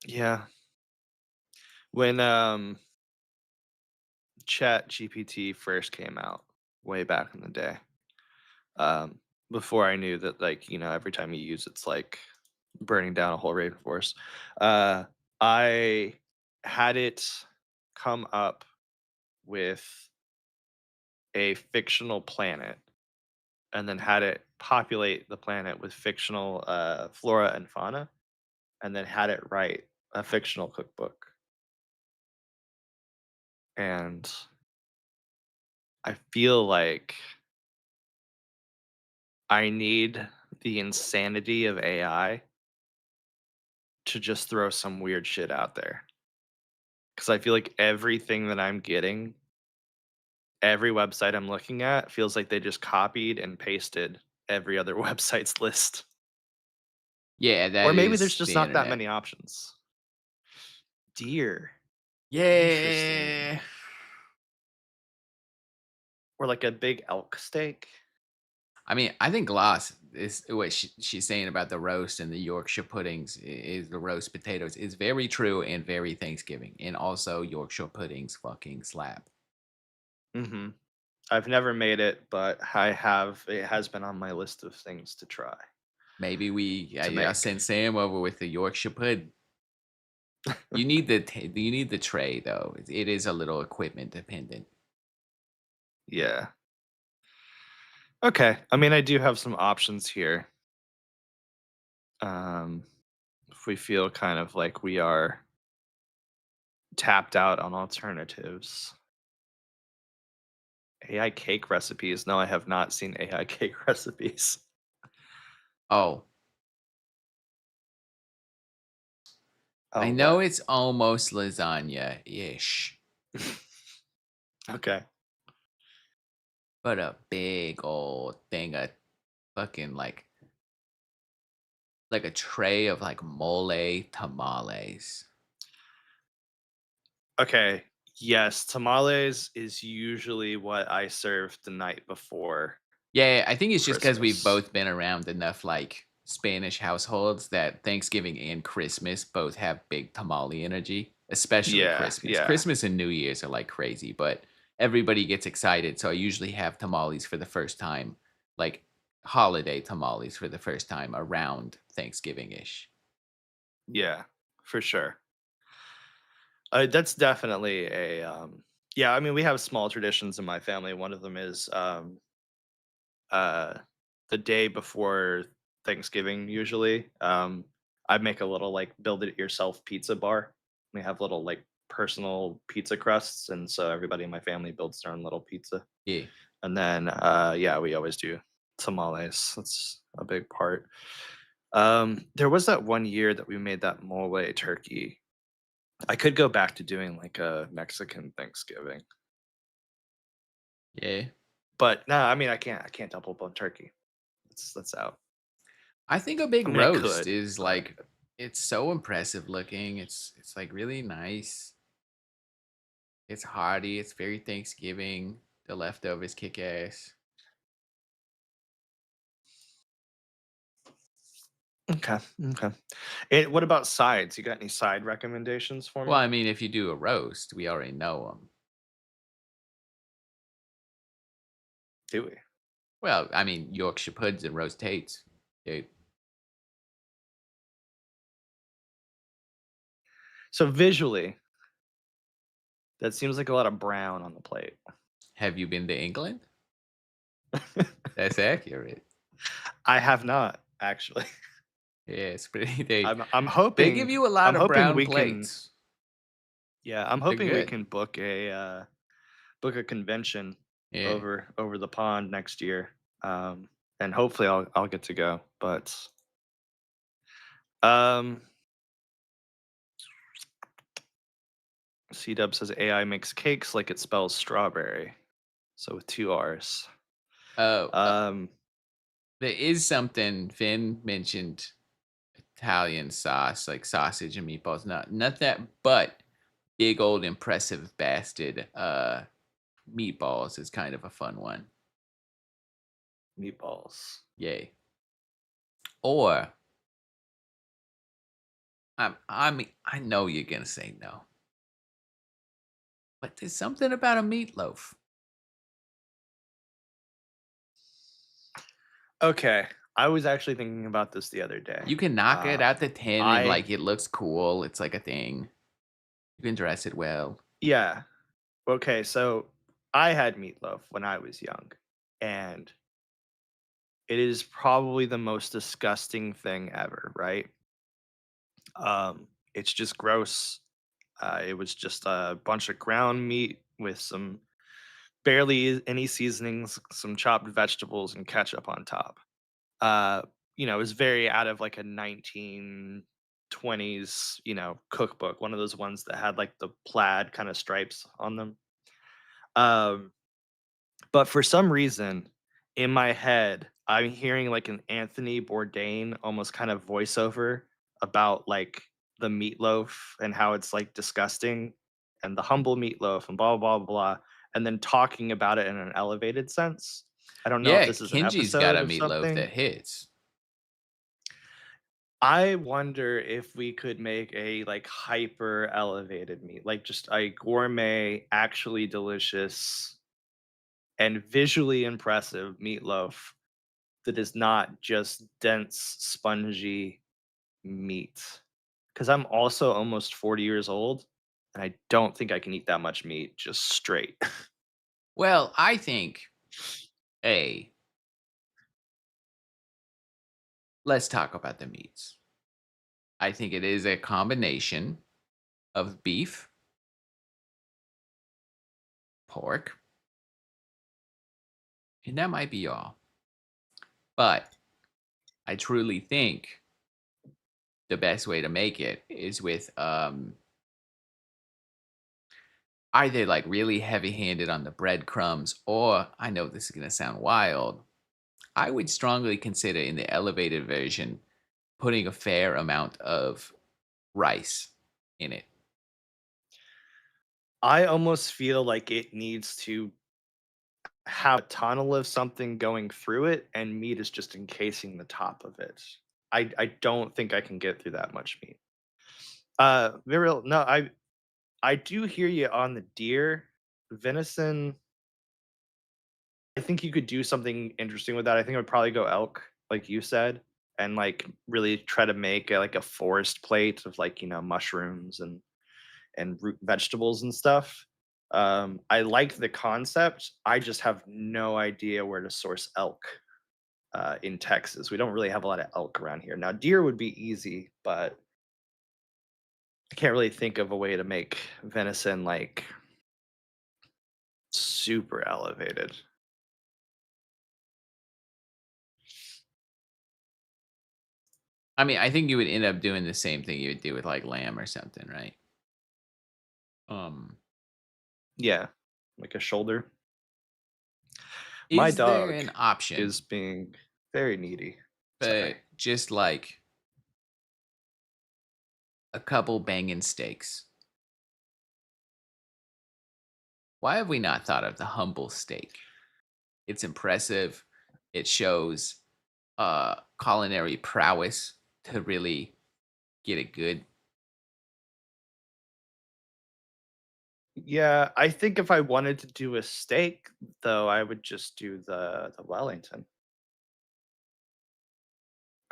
Yeah. When Chat GPT first came out way back in the day, um, before I knew that like, every time you use it's like burning down a whole rainforest. Uh I had it come up with a fictional planet and then had it populate the planet with fictional flora and fauna and then had it write a fictional cookbook. And I feel like I need the insanity of AI to just throw some weird shit out there. Because I feel like everything that I'm getting, every website I'm looking at feels like they just copied and pasted every other website's list. Yeah, Or that maybe there's is just the not that internet. many options. Deer. Interesting. Yeah. Or like a big elk steak. I mean, I think Gloss is what she's saying about the roast and the Yorkshire puddings is the roast potatoes is very true and very Thanksgiving. And also Yorkshire puddings fucking slap. Mhm. I've never made it, but it has been on my list of things to try Maybe to I make. send Sam over with the Yorkshire pudding. You need the tray though. It is a little equipment dependent. Yeah. Okay. I mean, I do have some options here. Um, if we feel kind of like we are tapped out on alternatives. AI cake recipes. No, I have not seen AI cake recipes. Oh, Oh, I know what? it's almost lasagna ish, Okay. but a big old thing of fucking like a tray of like mole tamales. Okay. Yes, tamales is usually what I serve the night before Yeah, I think it's just because we've Christmas. both been around enough like Spanish households that Thanksgiving and Christmas both have big tamale energy, especially Yeah, Christmas. yeah, Christmas and New Year's are like crazy, but everybody gets excited. So I usually have tamales for the first time, like holiday tamales for the first time around Thanksgiving ish. yeah, for sure. That's definitely a yeah, I mean, we have small traditions in my family. One of them is uh the day before Thanksgiving usually. I make a little like build it yourself pizza bar. We have little like personal pizza crusts and so everybody in my family builds their own little pizza. Yeah. And then yeah, we always do tamales. That's a big part. There was that one year that we made that mole turkey. I could go back to doing like a Mexican Thanksgiving, Yeah. but no, I mean I can't double bone turkey. That's out. I think a big I mean I roast could, is but like it's so impressive looking. It's like really nice. It's hearty. It's very Thanksgiving. The leftovers kick ass. okay, okay. What about sides? You got any side recommendations for Well, me? I mean, if you do a roast, we already know them. Do we? Well, I mean, Yorkshire puds and roast tates. Dude, So visually, that seems like a lot of brown on the plate. have you been to England? That's accurate. I have not actually. Yeah, it's pretty. They I'm they give hoping you a lot I'm of hoping brown we can plates. yeah, I'm They're hoping we good. can book a convention Yeah. over the pond next year. Um, and hopefully I'll get to go. But um C-Dub says AI makes cakes like it spells strawberry. So with two R's. Oh, Um there is something Finn mentioned. Italian sauce, like sausage and meatballs. Not that, but big old impressive bastard meatballs is kind of a fun one. meatballs. Yay. Or I mean I know you're gonna say no, but there's something about a meatloaf. Okay. I was actually thinking about this the other day. You can knock it out Um the tin and I like it looks cool. It's like a thing. You can dress it well. yeah. Okay, so I had meatloaf when I was young, and it is probably the most disgusting thing ever, right? It's just gross. It was just a bunch of ground meat with some barely any seasonings, some chopped vegetables, and ketchup on top. Uh, it was very out of like a 1920s, cookbook, one of those ones that had like the plaid kind of stripes on them. Um, But for some reason, in my head, I'm hearing like an Anthony Bourdain almost kind of voiceover about like the meatloaf and how it's like disgusting and the humble meatloaf and blah blah blah blah, and then talking about it in an elevated sense. I don't know if Yeah, this is an Kenji's got episode a of meatloaf something. that hits. I wonder if we could make a like hyper elevated meat, like just a gourmet, actually delicious and visually impressive meatloaf that is not just dense, spongy meat. Because I'm also almost 40 years old, and I don't think I can eat that much meat just straight. Well, I think A, let's talk about the meats. I think it is a combination of beef, pork, and that might be all. But I truly think the best way to make it is with either like really heavy handed on the breadcrumbs, or I know this is going to sound wild. I would strongly consider in the elevated version putting a fair amount of rice in it. I almost feel like it needs to have a tunnel of something going through it, and meat is just encasing the top of it. I don't think I can get through that much meat. Very no, I do hear you on the deer. Venison, I think you could do something interesting with that. I think I would probably go elk, like you said, and like really try to make like a forest plate of like mushrooms and root vegetables and stuff. I like the concept. I just have no idea where to source elk in Texas. We don't really have a lot of elk around here. Now, deer would be easy, but I can't really think of a way to make venison like super elevated. I mean, I think you would end up doing the same thing you would do with, like, lamb or something, right? Um, Yeah, like a shoulder. My is there dog an option, is being very needy. but Sorry. just, like, a couple banging steaks? Why have we not thought of the humble steak? It's impressive. It shows, culinary prowess to really get it good. Yeah, I think if I wanted to do a steak, though, I would just do the Wellington.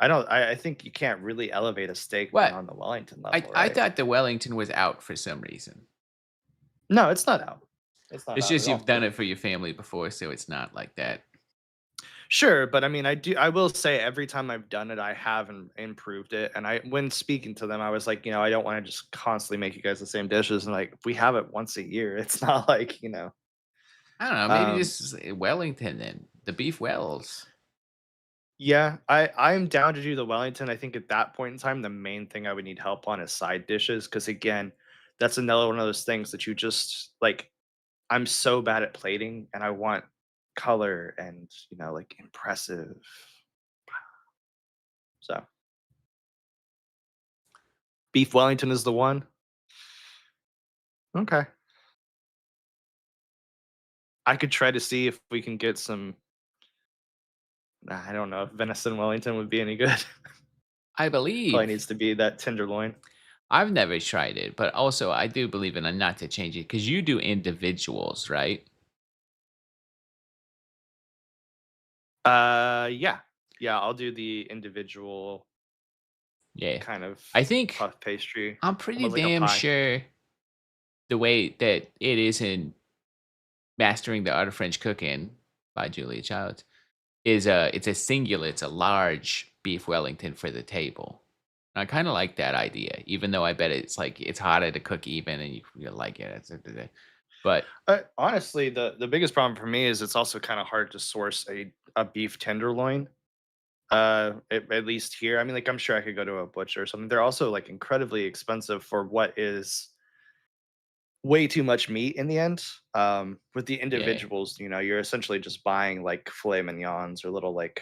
I don't I think you can't really elevate a steak What? beyond the Wellington I level, I right? thought the Wellington was out for some reason. No, it's not out. It's not It's out just at you've all. done it for your family before, so it's not like that. Sure, but I mean, I will say every time I've done it, I have improved it. And I, when speaking to them, I was like, I don't want to just constantly make you guys the same dishes. And like, if we have it once a year, it's not like, I don't know, maybe um, just Wellington then, the beef wells. yeah, I'm down to do the Wellington. I think at that point in time, the main thing I would need help on is side dishes. Cause again, that's another one of those things that you just like, I'm so bad at plating and I want color and, like impressive. So beef Wellington is the one. Okay. I could try to see if we can get some. I don't know if venison Wellington would be any good. I Probably believe needs to be that tenderloin. I've never tried it, but also I do believe in a not to change it because you do individuals, right? Yeah, yeah. I'll do the individual Yeah. kind of I think puff pastry, I'm pretty almost like a damn pie. sure the way that it is in Mastering the Art of French Cooking by Julia Childs is it's a singular, it's a large beef Wellington for the table. I kind of like that idea, even though I bet it's like it's harder to cook even and you like it. But Honestly, the biggest problem for me is it's also kind of hard to source a beef tenderloin. At least here, I mean, like I'm sure I could go to a butcher or something. They're also like incredibly expensive for what is way too much meat in the end. With the yeah, individuals, you're essentially just buying like filet mignons or little like,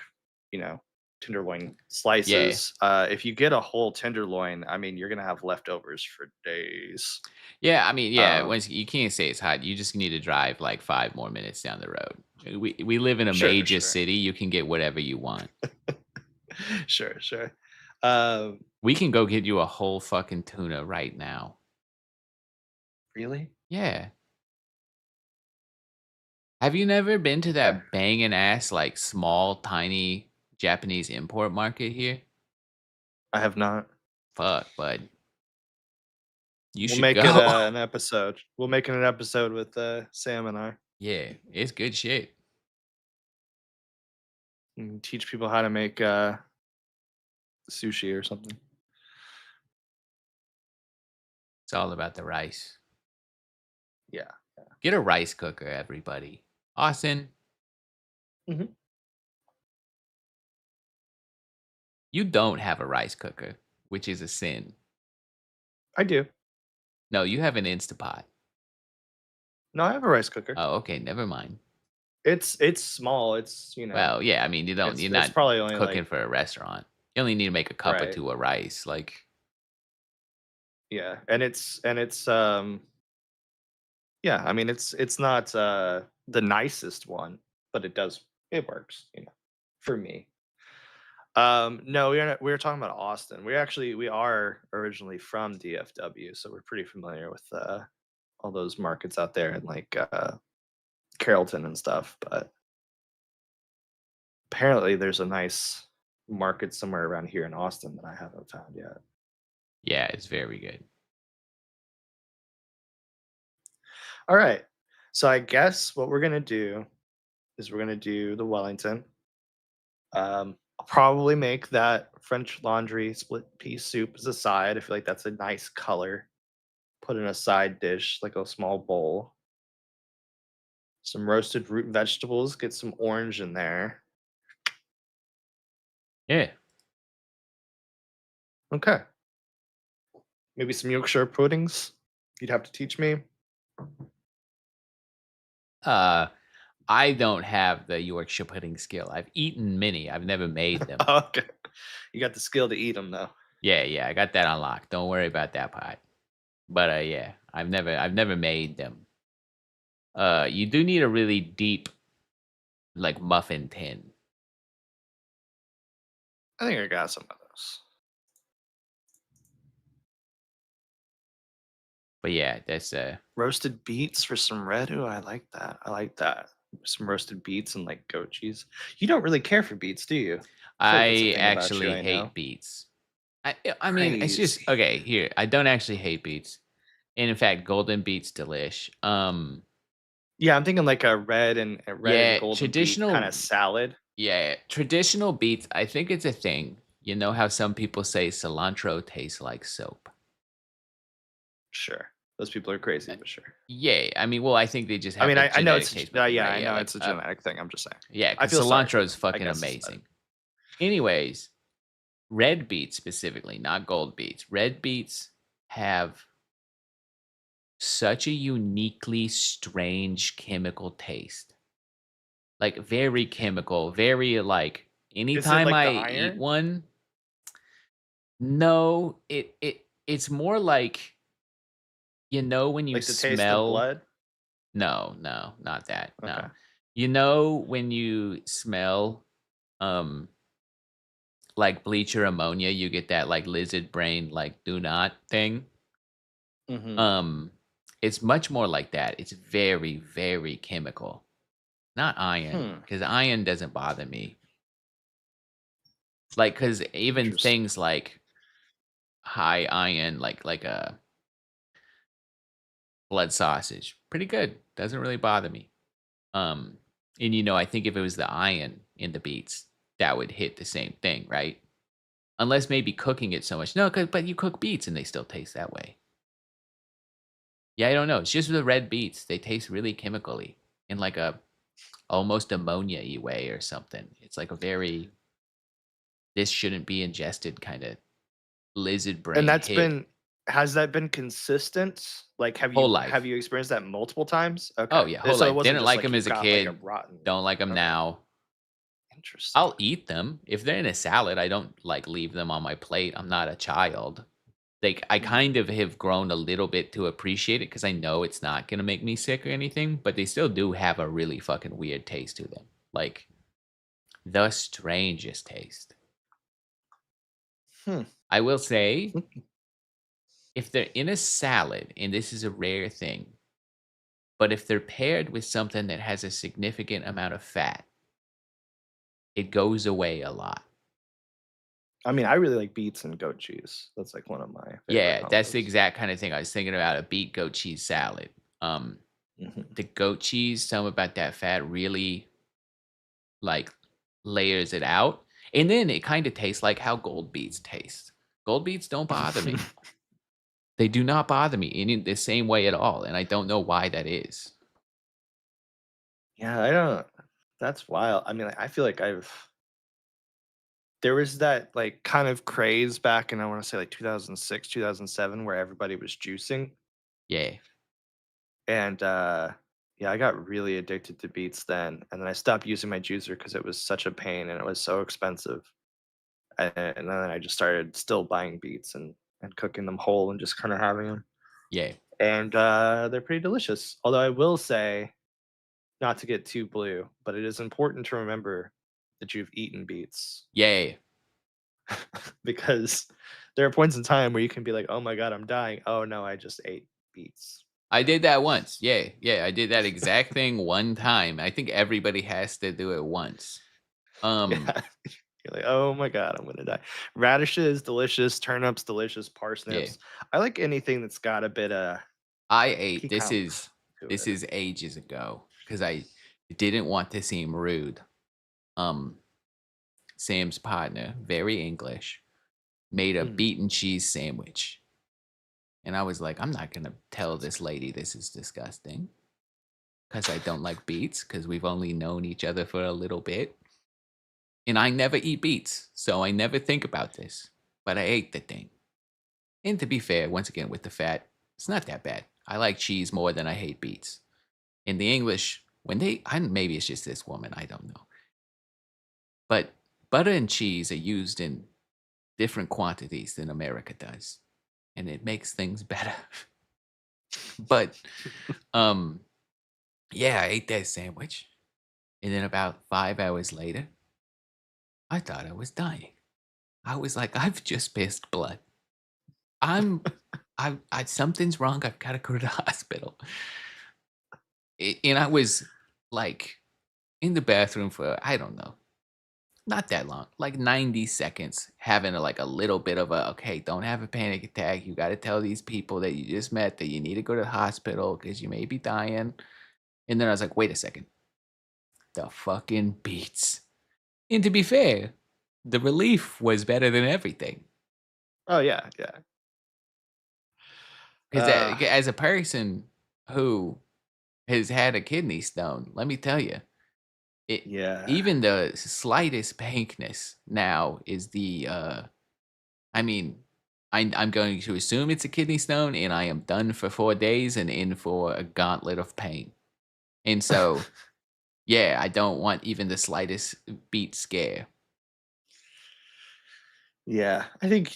tenderloin yeah. slices. If you get a whole tenderloin, I mean, you're gonna have leftovers for days. Yeah, I mean, yeah, Um, once you can't say it's hot, you just need to drive like 5 more minutes down the road. We live in a sure, major sure, city, you can get whatever you want. sure, sure. Um, We can go get you a whole fucking tuna right now. really? Yeah. Have you never been to Okay, that banging ass, like, small, tiny Japanese import market here? I have not. Fuck, bud. You We'll should make it go. an episode. We'll make it an episode with Sam and I. Yeah, it's good shit. And teach people how to make sushi or something. It's all about the rice. Yeah. Get a rice cooker, everybody. Austin, Mhm. you don't have a rice cooker, which is a sin. I do. No, you have an Instapot. No, I have a rice cooker. Oh, okay, never mind. It's small. Well, yeah, I mean, you're It's not probably only cooking like for a restaurant. You only need to make a cup or right. 2 of rice, like Yeah, and it's yeah. I mean, it's not the nicest one, but it works. For me. No, we're talking about Austin. We are originally from DFW, so we're pretty familiar with all those markets out there and like Carrollton and stuff. But apparently, there's a nice market somewhere around here in Austin that I haven't found yet. yeah, it's very good. All right. So I guess what we're gonna do is we're gonna do the Wellington. I'll probably make that French laundry split pea soup as a side. I feel like that's a nice color. Put in a side dish, like a small bowl. Some roasted root vegetables. Get some orange in there. Yeah. Okay. Maybe some Yorkshire puddings? You'd have to teach me? Uh, I don't have the Yorkshire pudding skill. I've eaten many. I've never made them. Okay. You got the skill to eat them, though. Yeah, yeah, I got that unlocked. Don't worry about that part. But yeah, I've never made them. You do need a really deep like muffin tin. I think I got some of those. But yeah, that's Roasted beets for some red. Ooh, I like that. I like that. Some roasted beets and like goat cheese. You don't really care for beets, do you? I feel like that's a I thing about you actually I hate know. beets. I mean, it's just Crazy. okay, here. I don't actually hate beets. And in fact, golden beets delish. Yeah, I'm thinking like a red and Yeah, golden beet kind traditional of salad. yeah, traditional beets, I think it's a thing. You know how some people say cilantro tastes like soap? Sure. Those people are crazy, but sure. Yeah, I mean, well, I think they just I have mean, a I know genetic it's taste bud thing, yeah, right? I Yeah, know like, it's a genetic thing. I'm just saying. yeah, I because feel sorry for cilantro is them. I fucking guess is better. amazing. Anyways, red beets specifically, not gold beets. Red beets have such a uniquely strange chemical taste. Like very chemical, very like Is it anytime like I the eat iron? one, no, it's more like when you Like the taste of smell blood? no, no, not that. Okay. No. When you smell um like bleach or ammonia, you get that like lizard brain like do not thing. Mhm. Um it's much more like that. It's very, very chemical. Not iron, Hmm. because iron doesn't bother me. Like, because even Interesting. things like high iron, like a blood sausage, pretty good. Doesn't really bother me. Um, and I think if it was the iron in the beets, that would hit the same thing, right? Unless maybe cooking it so much. No, but you cook beets and they still taste that way. Yeah, I don't know. It's just the red beets. They taste really chemically in like a almost ammonia-y way or something. It's like a very this shouldn't be ingested kind of lizard And brain that's hit. been has that been consistent? Like, Whole have life. you experienced that multiple times? Oh, Okay. yeah, whole So it life. wasn't Didn't just like like them you as a got like a kid. rotten Don't like them okay. now. Interesting. I'll eat them. If they're in a salad, I don't, like, leave them on my plate. I'm not a child. Like, I Mm. kind of have grown a little bit to appreciate it because I know it's not gonna make me sick or anything, but they still do have a really fucking weird taste to them. Like, the strangest taste. Hmm. I will say, Mm. if they're in a salad, and this is a rare thing, but if they're paired with something that has a significant amount of fat, it goes away a lot. I mean, I really like beets and goat cheese. That's like one of my favorite Yeah, that's the combos. exact kind of thing I was thinking about, a beet goat cheese salad. Um, Mhm. the goat cheese, something about that fat really, like, layers it out, and then it kinda tastes like how gold beets taste. Gold beets don't bother me. They do not bother me in the same way at all, and I don't know why that is. Yeah, I don't that's wild. I mean, like, I feel like there was that, like, kind of craze back in, I wanna say, like, 2006, 2007, where everybody was juicing, Yeah, and, yeah, I got really addicted to beets then, and then I stopped using my juicer because it was such a pain and it was so expensive, and then I just started still buying beets and cooking them whole and just kinda having them, yeah, and, they're pretty delicious. Although I will say, not to get too blue, but it is important to remember that you've eaten beets. yeah. Because there are points in time where you can be like, "Oh my god, I'm dying. Oh no, I just ate beets." I did that once. Yeah, yeah, I did that exact thing one time. I think everybody has to do it once. Um, Yeah. You're like, "Oh my god, I'm gonna die." Radishes, delicious. Turnips, delicious. yeah. Parsnips. I like anything that's got a bit of I ate this piquant is to this it. is ages ago because I didn't want to seem rude. Um, Sam's partner, very English, made a Mm. beet and cheese sandwich. And I was like, I'm not gonna tell Sounds this good. lady this is disgusting because I don't like beets because we've only known each other for a little bit. And I never eat beets, so I never think about this. but I ate the thing. And to be fair, once again, with the fat, it's not that bad. I like cheese more than I hate beets. In the English, when maybe it's just this woman, I don't know. But butter and cheese are used in different quantities than America does. And it makes things better. But um yeah, I ate that sandwich. And then about 5 hours later, I thought I was dying. I was like, I've just pissed blood. I'm I something's wrong. I've got to go to the hospital. And I was like in the bathroom for I don't know, not that long, like 90 seconds, having like a little bit of a okay, don't have a panic attack. You got to tell these people that you just met that you need to go to the hospital because you may be dying. And then I was like, wait a second, the fucking beats. And to be fair, the relief was better than everything. Oh yeah, yeah. Because Uh, as a person who has had a kidney stone, let me tell you, it yeah. even the slightest pinkness now is I mean, I'm going to assume it's a kidney stone, and I am done for 4 days and in for a gauntlet of pain. And so, yeah, I don't want even the slightest beat scare. Yeah, I think,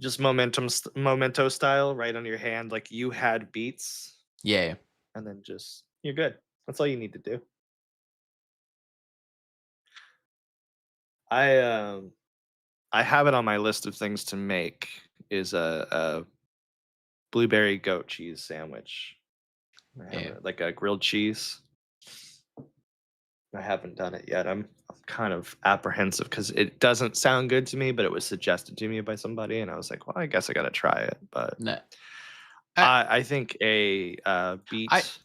just memento style right on your hand, like you had beats, Yeah, and then just you're good. That's all you need to do. I I have it on my list of things to make is a blueberry goat cheese sandwich. I have yeah. it like a grilled cheese. I haven't done it yet. I'm kind of apprehensive because it doesn't sound good to me, but it was suggested to me by somebody, and I was like, well, I guess I got to try it. But No, I I think a I beet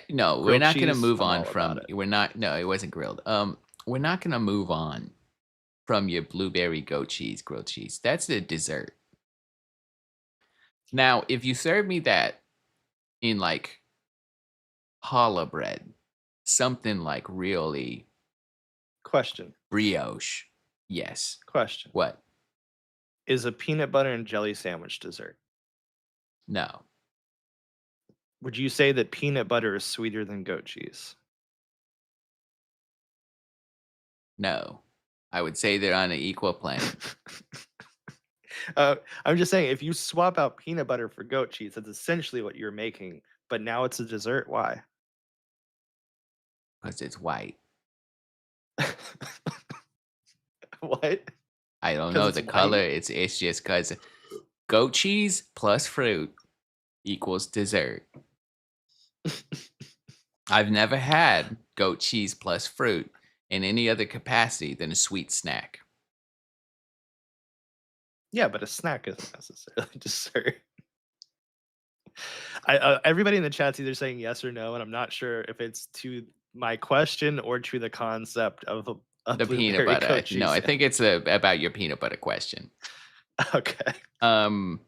no, we're grilled not gonna cheese. move I'm on all about from it. we're not no, it wasn't grilled. We're not gonna move on from your blueberry goat cheese, grilled cheese. That's the dessert. Now, if you serve me that in like challah bread, something like really Question. brioche, yes. Question. What? Is a peanut butter and jelly sandwich dessert? No, Would you say that peanut butter is sweeter than goat cheese? no. I would say they're on an equal plane I'm just saying, if you swap out peanut butter for goat cheese, that's essentially what you're making. But now it's a dessert. Why? because it's white. What? I don't Because know it's the color. white? It's just because goat cheese plus fruit equals dessert. I've never had goat cheese plus fruit in any other capacity than a sweet snack. Yeah, but a snack isn't necessarily dessert. Everybody in the chat's either saying yes or no, and I'm not sure if it's to my question or to the concept of a The peanut blueberry butter. goat No, cheese I think sandwich. it's about your peanut butter question. Okay. Um,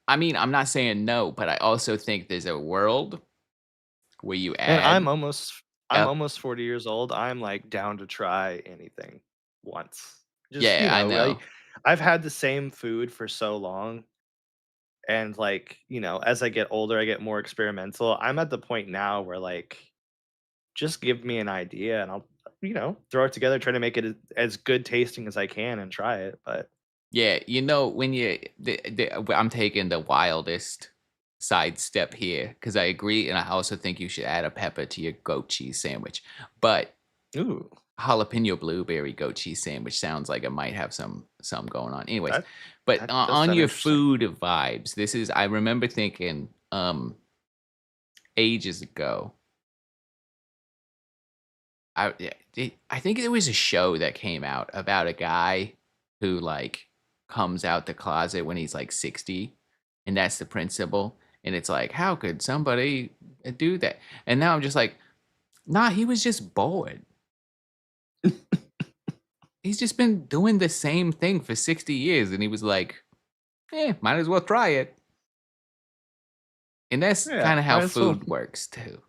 I mean, I'm not saying no, but I also think there's a world where you Man, add I'm up. almost 40 years old. I'm like down to try anything once. Just, Yeah, I know. I've had the same food for so long, and like, as I get older, I get more experimental. I'm at the point now where like just give me an idea and I'll throw it together, try to make it as good tasting as I can and try it. But Yeah, when I'm taking the wildest sidestep here because I agree, and I also think you should add a pepper to your goat cheese sandwich. But ooh, jalapeno blueberry goat cheese sandwich sounds like it might have some going on. Anyways, that but that does on sound your interesting. food vibes, this is I remember thinking ages ago. I think there was a show that came out about a guy who like comes out the closet when he's like 60, and that's the principle. And it's like, how could somebody do that? And now I'm just like, nah, he was just bored. He's just been doing the same thing for 60 years, and he was like, might as well try it. And that's Yeah, kind of how food works too.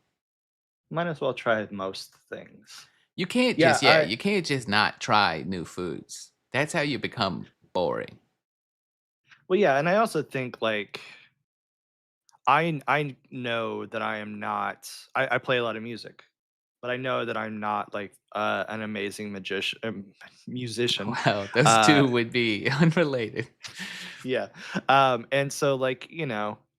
might as well try most things. Yeah, I you can't just not try new foods. That's how you become boring. well, yeah, and I also think, like, I know that I am not I play a lot of music, but I know that I'm not, like, an amazing musician. Wow, those Uh 2 would be unrelated. Yeah. And so, like,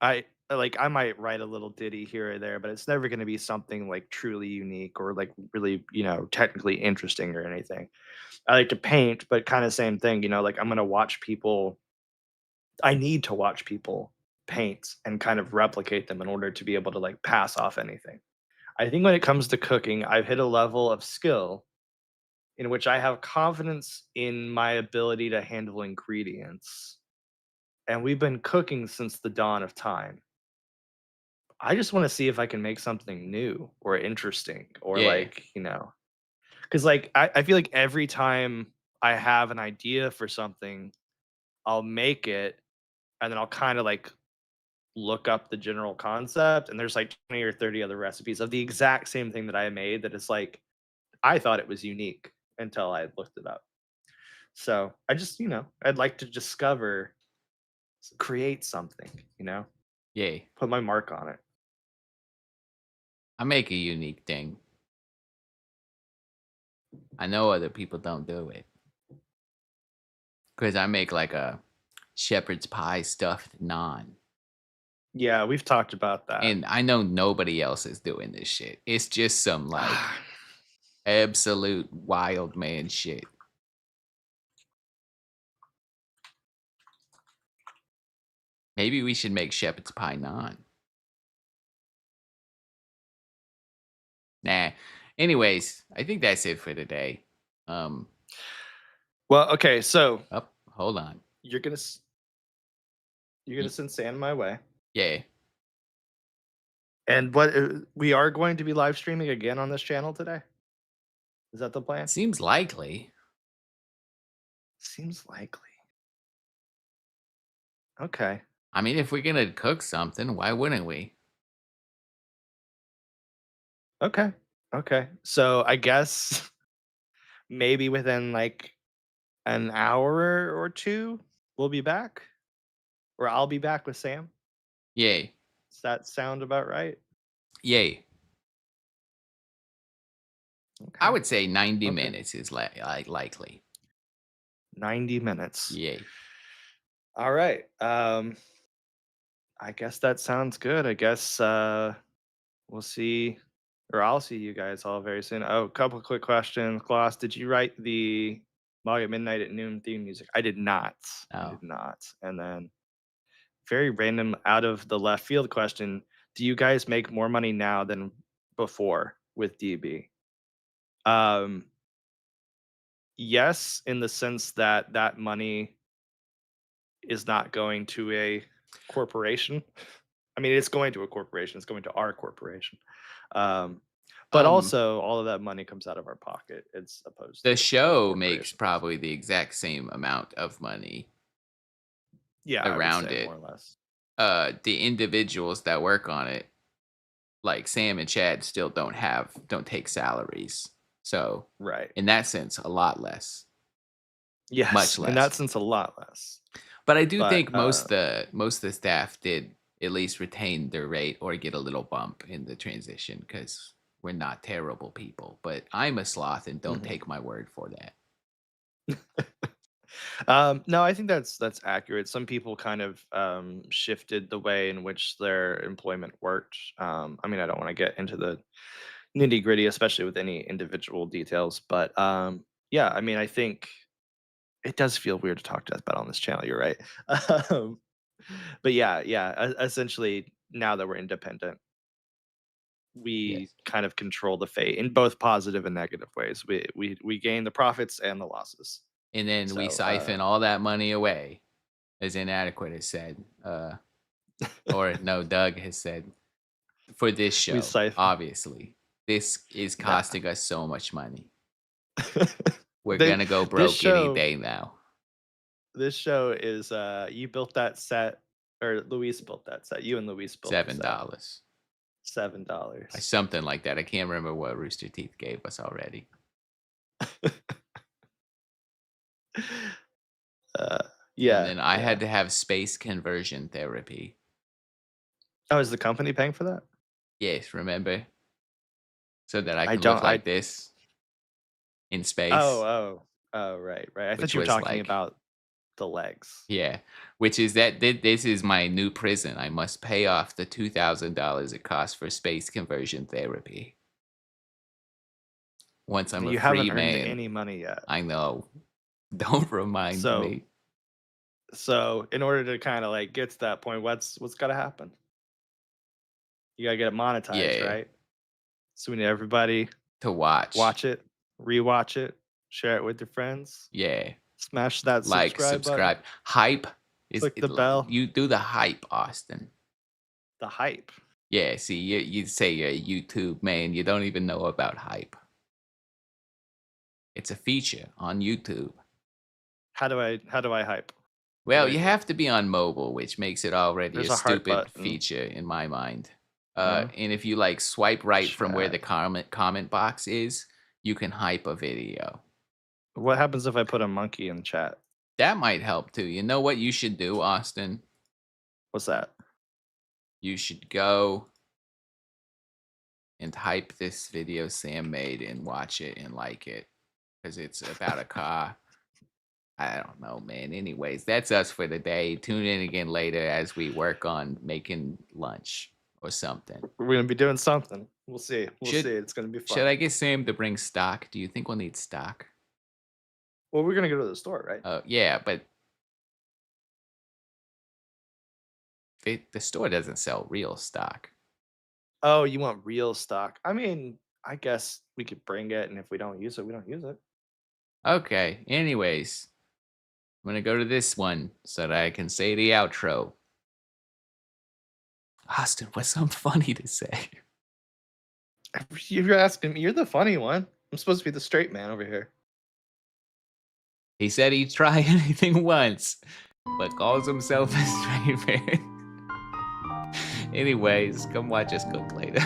I might write a little ditty here or there, but it's never gonna be something like truly unique or like really, technically interesting or anything. I like to paint, but kind of same thing, like I'm gonna watch people I need to watch people paint and kind of replicate them in order to be able to like pass off anything. I think when it comes to cooking, I've hit a level of skill in which I have confidence in my ability to handle ingredients, and we've been cooking since the dawn of time. I just want to see if I can make something new or interesting or Yeah, like, because like I feel like every time I have an idea for something, I'll make it and then I'll kind of like look up the general concept and there's like 20 or 30 other recipes of the exact same thing that I made that is like I thought it was unique until I looked it up. So I just, I'd like to discover, create something, yeah. put my mark on it. I make a unique thing. I know other people don't do it because I make, like, a shepherd's pie stuffed naan, Yeah, we've talked about that. and I know nobody else is doing this shit. It's just some, like, absolute wild man shit. Maybe we should make shepherd's pie naan. Nah. Anyways, I think that's it for today. Um, Well, okay, so hold on. you're gonna s- you're gonna Y send sand my way, Yeah. and what we are going to be live streaming again on this channel today. Is that the plan? Seems likely. Seems likely. Okay. I mean, if we're gonna cook something, why wouldn't we? Okay. Okay. So I guess maybe within like an hour or two, we'll be back, or I'll be back with Sam. Yay. Does that sound about right? Yay. I Okay. would say 90 Okay. minutes is likely. 90 minutes. Yay. All right. I guess that sounds good. I guess we'll see, or I'll see you guys all very soon. Oh, a couple quick questions. Gloss, did you write the Mog at Midnight at Noon theme music? I did not. I Oh. did not. And then, very random, out of the left field question: do you guys make more money now than before with DB? Um, yes, in the sense that that money is not going to a corporation. I mean, it's going to a corporation. It's going to our corporation. Um, but Um, also, all of that money comes out of our pocket, as opposed the to the show makes corporations. probably the exact same amount of money Yeah, I would around say more it. or less. The individuals that work on it, like Sam and Chad, still don't take salaries. So, Right. in that sense, a lot less, much Yes, in that less. sense, a lot less. But I do But think most of the staff did at least retain their rate or get a little bump in the transition because we're not terrible people. But I'm a sloth and don't mhm. take my word for that. No, I think that's accurate. Some people kind of shifted the way in which their employment worked. I mean, I don't want to get into the nitty gritty, especially with any individual details, but yeah, I mean, I think it does feel weird to talk to us about on this channel. You're right. um, but yeah, yeah. Essentially, now that we're independent, we Yes. kind of control the fate in both positive and negative ways. We gain the profits and the losses. And then we So siphon all that money away, as Inadequate has said. Or no, Doug has said, for this we show, siphon. obviously. This is Nah. costing us so much money. We're They, gonna go this broke any show day now. this show is you built that set, or Luis built that set. You and Luis built the set. $7. $7. Something like that. I can't remember what Rooster Teeth gave us already. Uh, And yeah, then I yeah. had to have space conversion therapy. Oh, is the company paying for that? Yes, remember? So that I I can don't look I like this in Oh, space, oh. Oh, right, right. I thought which you were was talking like, about the legs. yeah, which is that this is my new prison. I must pay off the $2,000 it costs for space conversion therapy. Once I'm a You free haven't earned man. any money yet. I know. Don't remind So me. so in order to kinda, like, get to that point, what's gotta happen? You gotta get it monetized, Yeah, right? So we need everybody to watch. watch it, rewatch it, share it with your friends, Yeah, smash that like, subscribe button, subscribe. Hype is click the bell. you do the hype, Austin. The hype. Yeah, see, you say you're a YouTube man, you don't even know about hype. It's a feature on YouTube. How do I hype? What Well, do I you do? have to be on mobile, which makes it already a There's a heart stupid button. feature in my mind. No? And if you like swipe right from where Chat. the comment box is, you can hype a video. What happens if I put a monkey in chat? That might help too. You know what you should do, Austin? What's that? You should go and hype this video Sam made and watch it and like it because it's about a car. I don't know, man. Anyways, that's us for the day. Tune in again later as we work on making lunch or something. We're gonna be doing something. We'll see. We'll see. Should It's gonna be should fun. I get Sam to bring stock? Do you think we'll need stock? Well, we're gonna go to the store, right? Yeah, but the store doesn't sell real stock. Oh, you want real stock? I mean, I guess we could bring it, and if we don't use it, we don't use it. Okay. Anyways, I'm gonna go to this one so that I can say the outro. Austin, what's something funny to say? You're asking me. You're the funny one. I'm supposed to be the straight man over here. He said he'd try anything once, but calls himself a straight man. Anyways, come watch us cook later.